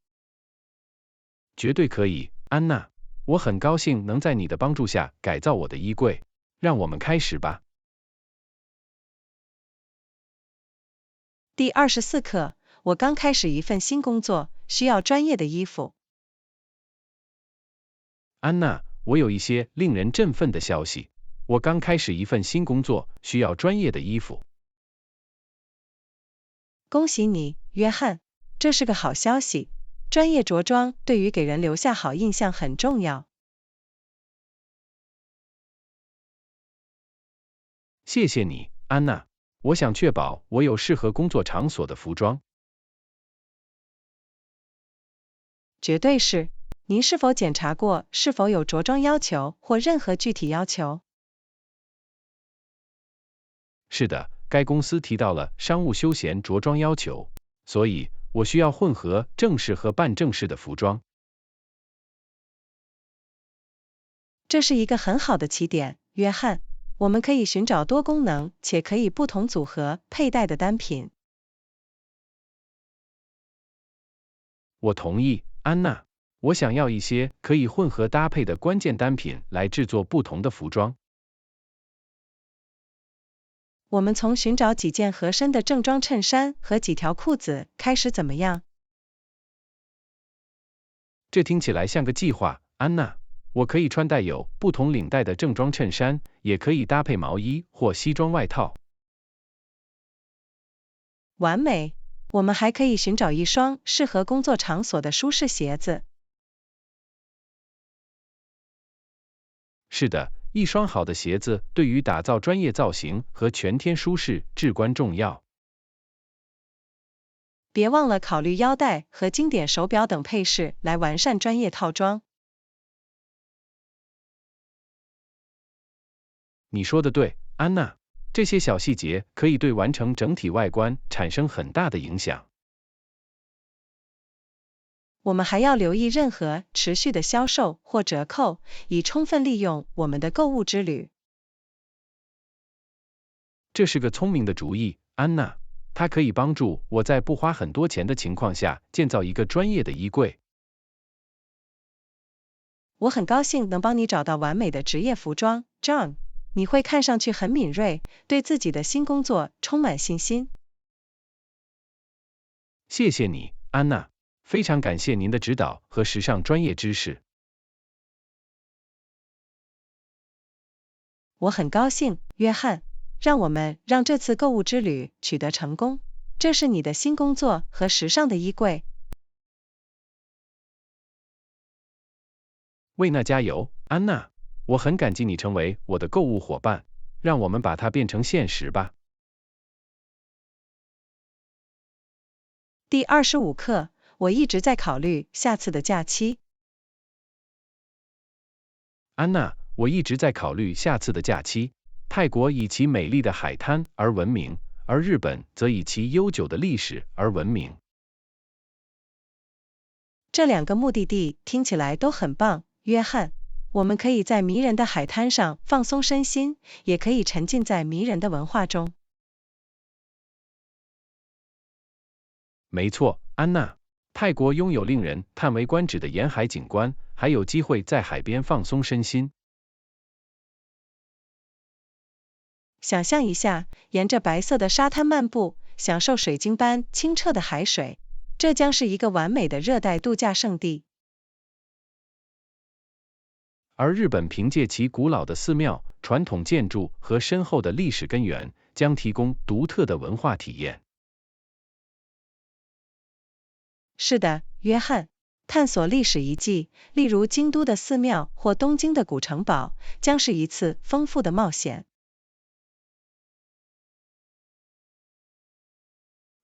绝对可以，安娜。我很高兴能在你的帮助下改造我的衣柜。让我们开始吧。第24课，我刚开始一份新工作，需要专业的衣服。安娜，我有一些令人振奋的消息。我刚开始一份新工作，需要专业的衣服。恭喜你，约翰，这是个好消息。专业着装对于给人留下好印象很重要。谢谢你，安娜。我想确保我有适合工作场所的服装。绝对是。您是否检查过是否有着装要求或任何具体要求？是的，该公司提到了商务休闲着装要求，所以我需要混合正式和半正式的服装。这是一个很好的起点，约翰。我们可以寻找多功能且可以不同组合佩戴的单品。我同意，安娜。我想要一些可以混合搭配的关键单品来制作不同的服装。我们从寻找几件合身的正装衬衫和几条裤子开始怎么样？这听起来像个计划，安娜。我可以穿带有不同领带的正装衬衫，也可以搭配毛衣或西装外套。完美。我们还可以寻找一双适合工作场所的舒适鞋子。是的，一双好的鞋子对于打造专业造型和全天舒适至关重要。别忘了考虑腰带和经典手表等配饰来完善专业套装。你说的对，安娜，这些小细节可以对完成整体外观产生很大的影响。我们还要留意任何持续的销售或折扣，以充分利用我们的购物之旅。这是个聪明的主意，安娜，它可以帮助我在不花很多钱的情况下建造一个专业的衣柜。我很高兴能帮你找到完美的职业服装 ，John。你会看上去很敏锐，对自己的新工作充满信心。谢谢你，安娜，非常感谢您的指导和时尚专业知识。我很高兴，约翰。让我们让这次购物之旅取得成功。这是你的新工作和时尚的衣柜。为那加油，安娜！我很感激你成为我的购物伙伴，让我们把它变成现实吧。第25课，我一直在考虑下次的假期。安娜，我一直在考虑下次的假期。泰国以其美丽的海滩而闻名，而日本则以其悠久的历史而闻名。这两个目的地听起来都很棒，约翰。我们可以在迷人的海滩上放松身心，也可以沉浸在迷人的文化中。没错，安娜，泰国拥有令人叹为观止的沿海景观，还有机会在海边放松身心。想象一下，沿着白色的沙滩漫步，享受水晶般清澈的海水，这将是一个完美的热带度假胜地。而日本凭借其古老的寺庙、传统建筑和深厚的历史根源，将提供独特的文化体验。是的，约翰，探索历史遗迹，例如京都的寺庙或东京的古城堡，将是一次丰富的冒险。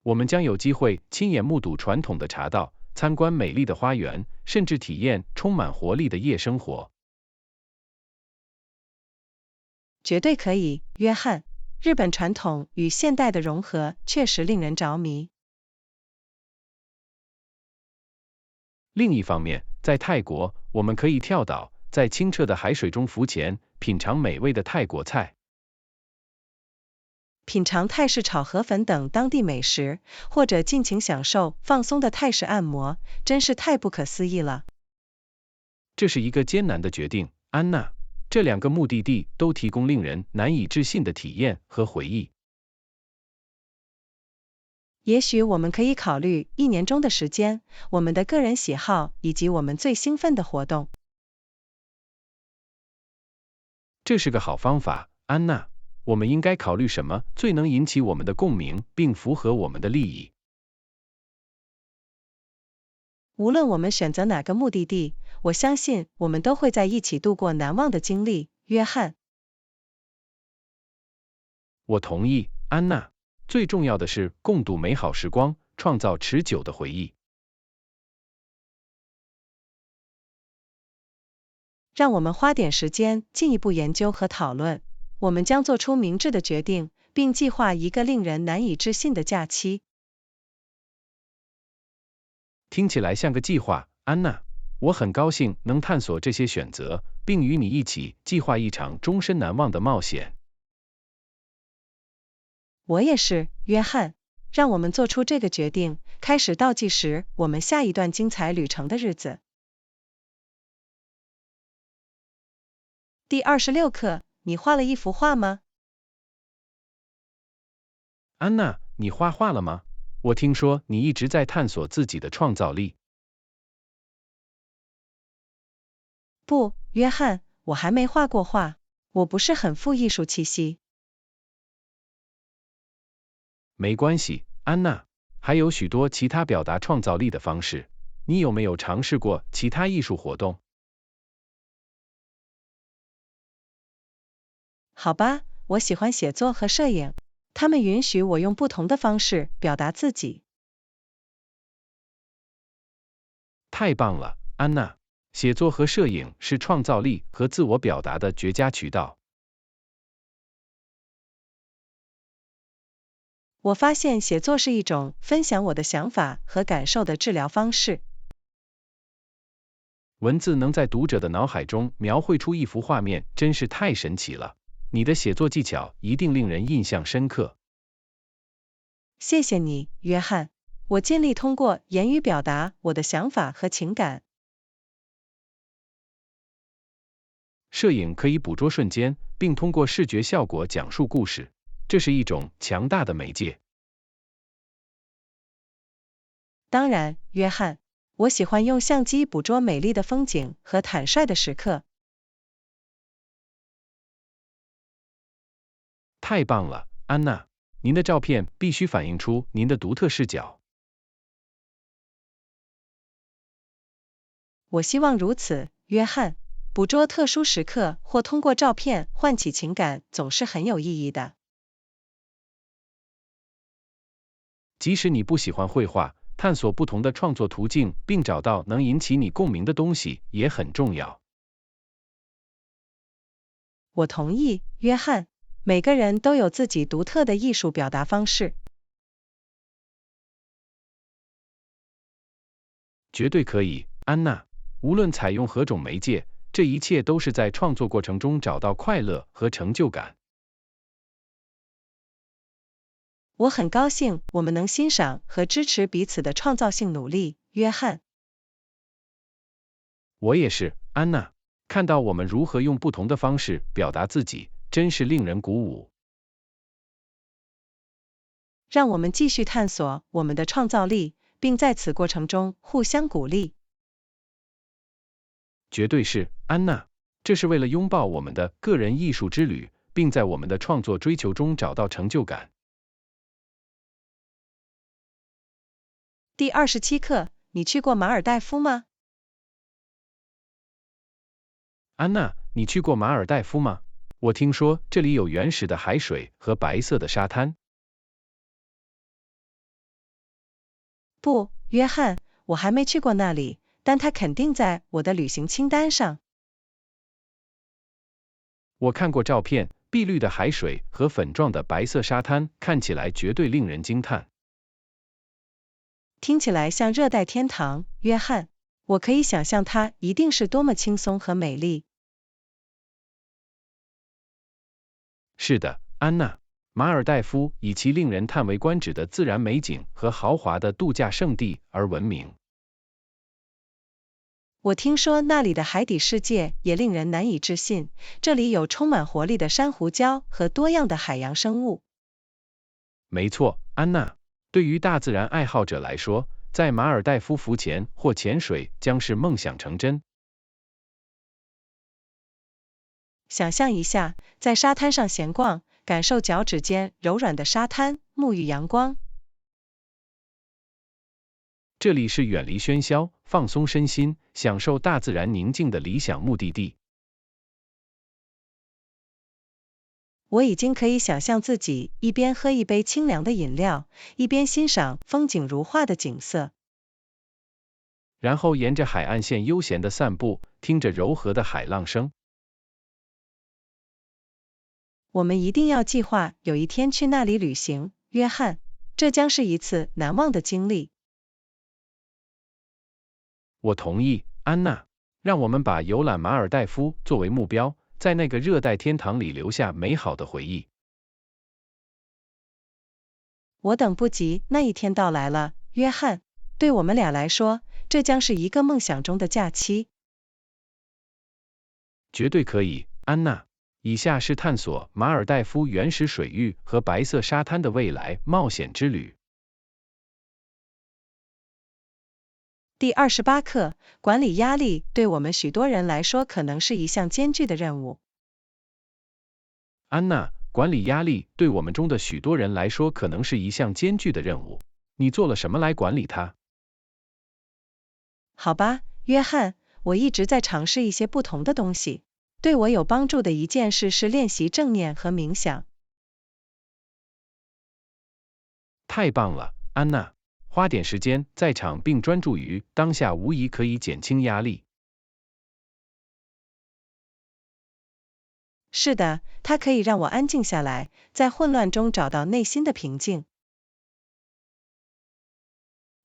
我们将有机会亲眼目睹传统的茶道，参观美丽的花园，甚至体验充满活力的夜生活。绝对可以，约翰。日本传统与现代的融合确实令人着迷。另一方面，在泰国，我们可以跳岛，在清澈的海水中浮潜，品尝美味的泰国菜。品尝泰式炒河粉等当地美食，或者尽情享受放松的泰式按摩，真是太不可思议了。这是一个艰难的决定，安娜。这两个目的地都提供令人难以置信的体验和回忆。也许我们可以考虑1年中的时间，我们的个人喜好以及我们最兴奋的活动。这是个好方法，安娜。我们应该考虑什么最能引起我们的共鸣，并符合我们的利益。无论我们选择哪个目的地，我相信我们都会在一起度过难忘的经历，约翰。我同意，安娜。最重要的是共度美好时光，创造持久的回忆。让我们花点时间进一步研究和讨论，我们将做出明智的决定，并计划一个令人难以置信的假期。听起来像个计划，安娜。我很高兴能探索这些选择，并与你一起计划一场终身难忘的冒险。我也是，约翰。让我们做出这个决定，开始倒计时我们下一段精彩旅程的日子。第26课，你画了一幅画吗？安娜，你画画了吗？我听说你一直在探索自己的创造力。不，约翰，我还没画过画，我不是很富艺术气息。没关系，安娜，还有许多其他表达创造力的方式。你有没有尝试过其他艺术活动？好吧，我喜欢写作和摄影，它们允许我用不同的方式表达自己。太棒了，安娜！写作和摄影是创造力和自我表达的绝佳渠道。我发现写作是一种分享我的想法和感受的治疗方式。文字能在读者的脑海中描绘出一幅画面，真是太神奇了。你的写作技巧一定令人印象深刻。谢谢你，约翰。我尽力通过言语表达我的想法和情感。摄影可以捕捉瞬间，并通过视觉效果讲述故事，这是一种强大的媒介。当然，约翰，我喜欢用相机捕捉美丽的风景和坦率的时刻。太棒了，安娜！您的照片必须反映出您的独特视角。我希望如此，约翰。捕捉特殊时刻或通过照片唤起情感总是很有意义的。即使你不喜欢绘画，探索不同的创作途径并找到能引起你共鸣的东西也很重要。我同意，约翰。每个人都有自己独特的艺术表达方式。绝对可以，安娜。无论采用何种媒介，这一切都是在创作过程中找到快乐和成就感。我很高兴我们能欣赏和支持彼此的创造性努力，约翰。我也是，安娜。看到我们如何用不同的方式表达自己，真是令人鼓舞。让我们继续探索我们的创造力，并在此过程中互相鼓励。绝对是，安娜。这是为了拥抱我们的个人艺术之旅，并在我们的创作追求中找到成就感。第27课，你去过马尔代夫吗？安娜，你去过马尔代夫吗？我听说这里有原始的海水和白色的沙滩。不，约翰，我还没去过那里，但它肯定在我的旅行清单上。我看过照片，碧绿的海水和粉状的白色沙滩看起来绝对令人惊叹。听起来像热带天堂，约翰。我可以想象它一定是多么轻松和美丽。是的，安娜。马尔代夫以其令人叹为观止的自然美景和豪华的度假胜地而闻名。我听说那里的海底世界也令人难以置信，这里有充满活力的珊瑚礁和多样的海洋生物。没错，安娜。对于大自然爱好者来说，在马尔代夫浮潜或潜水将是梦想成真。想象一下，在沙滩上闲逛，感受脚趾间柔软的沙滩，沐浴阳光。这里是远离喧嚣、放松身心、享受大自然宁静的理想目的地。我已经可以想象自己一边喝一杯清凉的饮料，一边欣赏风景如画的景色。然后沿着海岸线悠闲的散步，听着柔和的海浪声。我们一定要计划有一天去那里旅行，约翰。这将是一次难忘的经历。我同意，安娜。让我们把游览马尔代夫作为目标，在那个热带天堂里留下美好的回忆。我等不及那一天到来了，约翰。对我们俩来说，这将是一个梦想中的假期。绝对可以，安娜。以下是探索马尔代夫原始水域和白色沙滩的未来冒险之旅。第28课，管理压力对我们许多人来说可能是一项艰巨的任务。安娜，管理压力对我们中的许多人来说可能是一项艰巨的任务。你做了什么来管理它？好吧，约翰，我一直在尝试一些不同的东西。对我有帮助的一件事是练习正念和冥想。太棒了，安娜。花点时间在场并专注于当下，无疑可以减轻压力。是的，它可以让我安静下来，在混乱中找到内心的平静。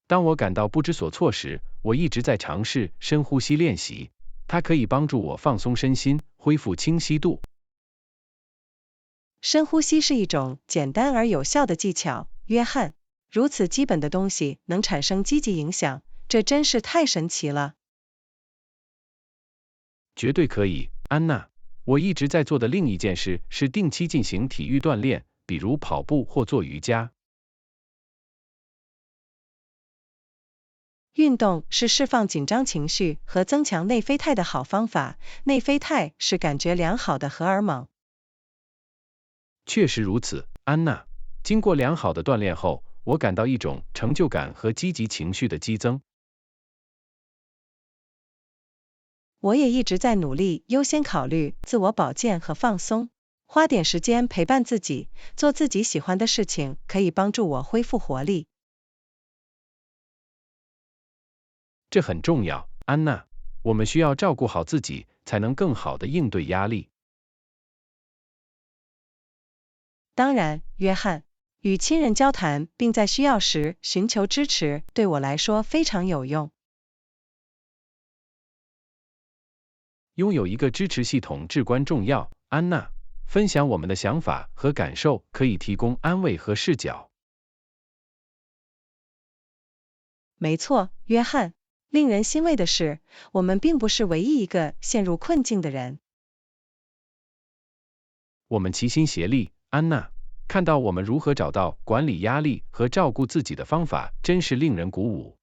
当我感到不知所措时，我一直在尝试深呼吸练习，它可以帮助我放松身心，恢复清晰度。深呼吸是一种简单而有效的技巧，约翰。如此基本的东西能产生积极影响，这真是太神奇了。绝对可以，安娜。我一直在做的另一件事是定期进行体育锻炼，比如跑步或做瑜伽。运动是释放紧张情绪和增强内啡肽的好方法，内啡肽是感觉良好的荷尔蒙。确实如此，安娜。经过良好的锻炼后，我感到一种成就感和积极情绪的激增。我也一直在努力优先考虑自我保健和放松，花点时间陪伴自己，做自己喜欢的事情，可以帮助我恢复活力。这很重要，安娜。我们需要照顾好自己，才能更好地应对压力。当然，约翰，与亲人交谈并在需要时寻求支持，对我来说非常有用。拥有一个支持系统至关重要，安娜。分享我们的想法和感受可以提供安慰和视角。没错，约翰。令人欣慰的是，我们并不是唯一一个陷入困境的人。我们齐心协力，安娜。看到我们如何找到管理压力和照顾自己的方法，真是令人鼓舞。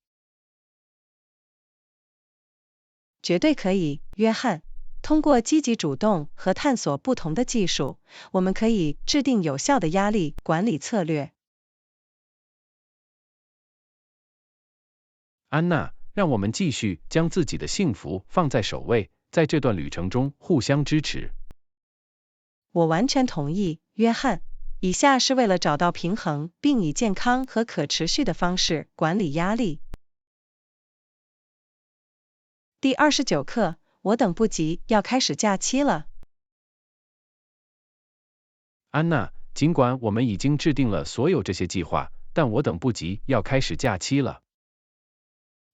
绝对可以，约翰。通过积极主动和探索不同的技术，我们可以制定有效的压力管理策略。安娜，让我们继续将自己的幸福放在首位，在这段旅程中互相支持。我完全同意，约翰。以下是为了找到平衡，并以健康和可持续的方式管理压力。第29课，我等不及要开始假期了。安娜，尽管我们已经制定了所有这些计划，但我等不及要开始假期了。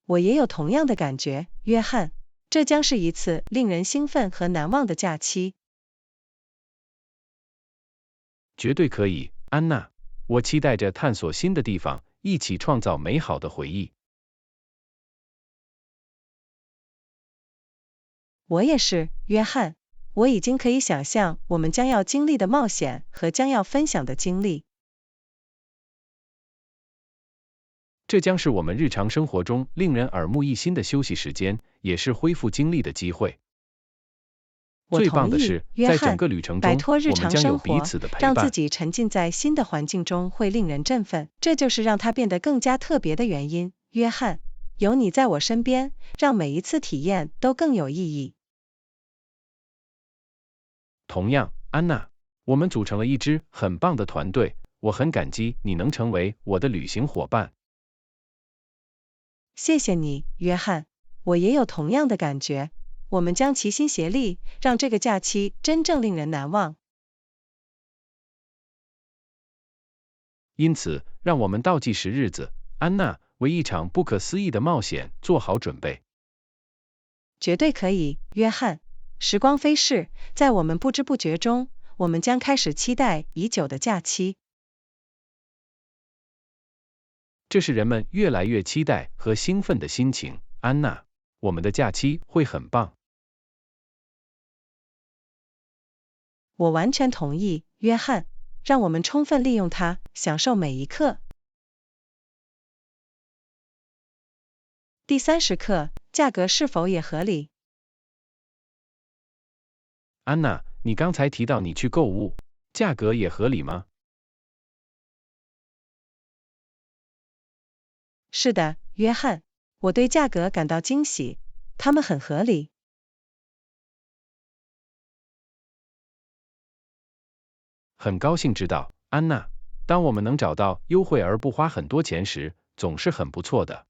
我也有同样的感觉，约翰。这将是一次令人兴奋和难忘的假期。绝对可以，安娜。我期待着探索新的地方，一起创造美好的回忆。我也是，约翰。我已经可以想象我们将要经历的冒险和将要分享的经历。这将是我们日常生活中令人耳目一新的休息时间，也是恢复精力的机会。最棒的是，在整个旅程中，摆脱日常生活，让自己沉浸在新的环境中会令人振奋，这就是让它变得更加特别的原因。约翰，有你在我身边，让每一次体验都更有意义。同样，安娜，我们组成了一支很棒的团队，我很感激你能成为我的旅行伙伴。谢谢你，约翰，我也有同样的感觉。我们将齐心协力，让这个假期真正令人难忘。因此，让我们倒计时日子，安娜，为一场不可思议的冒险做好准备。绝对可以，约翰。时光飞逝，在我们不知不觉中，我们将开始期待已久的假期。这是人们越来越期待和兴奋的心情，安娜，我们的假期会很棒。我完全同意，约翰。让我们充分利用它，享受每一刻。第30课，价格是否也合理？安娜，你刚才提到你去购物，价格也合理吗？是的，约翰，我对价格感到惊喜，它们很合理。很高兴知道，安娜，当我们能找到优惠而不花很多钱时，总是很不错的。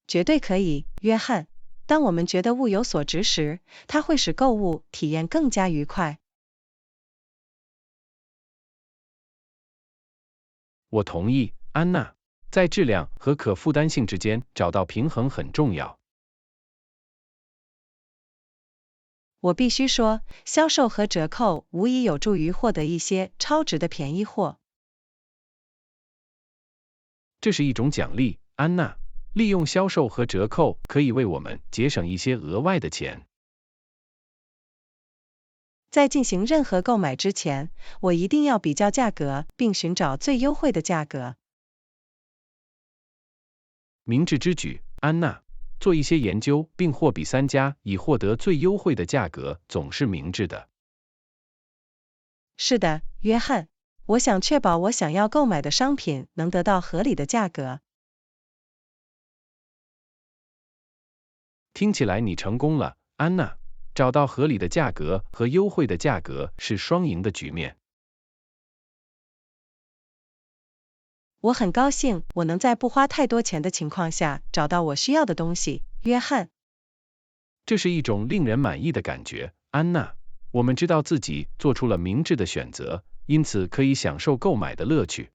绝对可以，约翰。当我们觉得物有所值时，它会使购物体验更加愉快。我同意，安娜，在质量和可负担性之间找到平衡很重要。我必须说，销售和折扣无疑有助于获得一些超值的便宜货。这是一种奖励，安娜。利用销售和折扣可以为我们节省一些额外的钱。在进行任何购买之前，我一定要比较价格，并寻找最优惠的价格。明智之举，安娜。做一些研究并货比三家，以获得最优惠的价格，总是明智的。是的，约翰，我想确保我想要购买的商品能得到合理的价格。听起来你成功了，安娜。找到合理的价格和优惠的价格是双赢的局面。我很高兴我能在不花太多钱的情况下找到我需要的东西，约翰。这是一种令人满意的感觉，安娜。我们知道自己做出了明智的选择，因此可以享受购买的乐趣。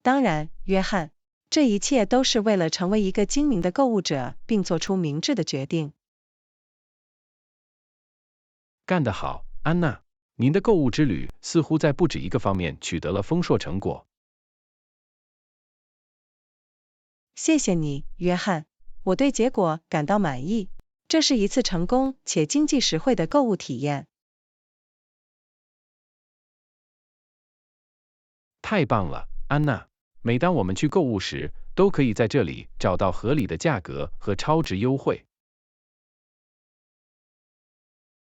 当然，约翰，这一切都是为了成为一个精明的购物者，并做出明智的决定。干得好，安娜！您的购物之旅似乎在不止一个方面取得了丰硕成果。谢谢你，约翰，我对结果感到满意。这是一次成功且经济实惠的购物体验。太棒了，安娜！每当我们去购物时，都可以在这里找到合理的价格和超值优惠。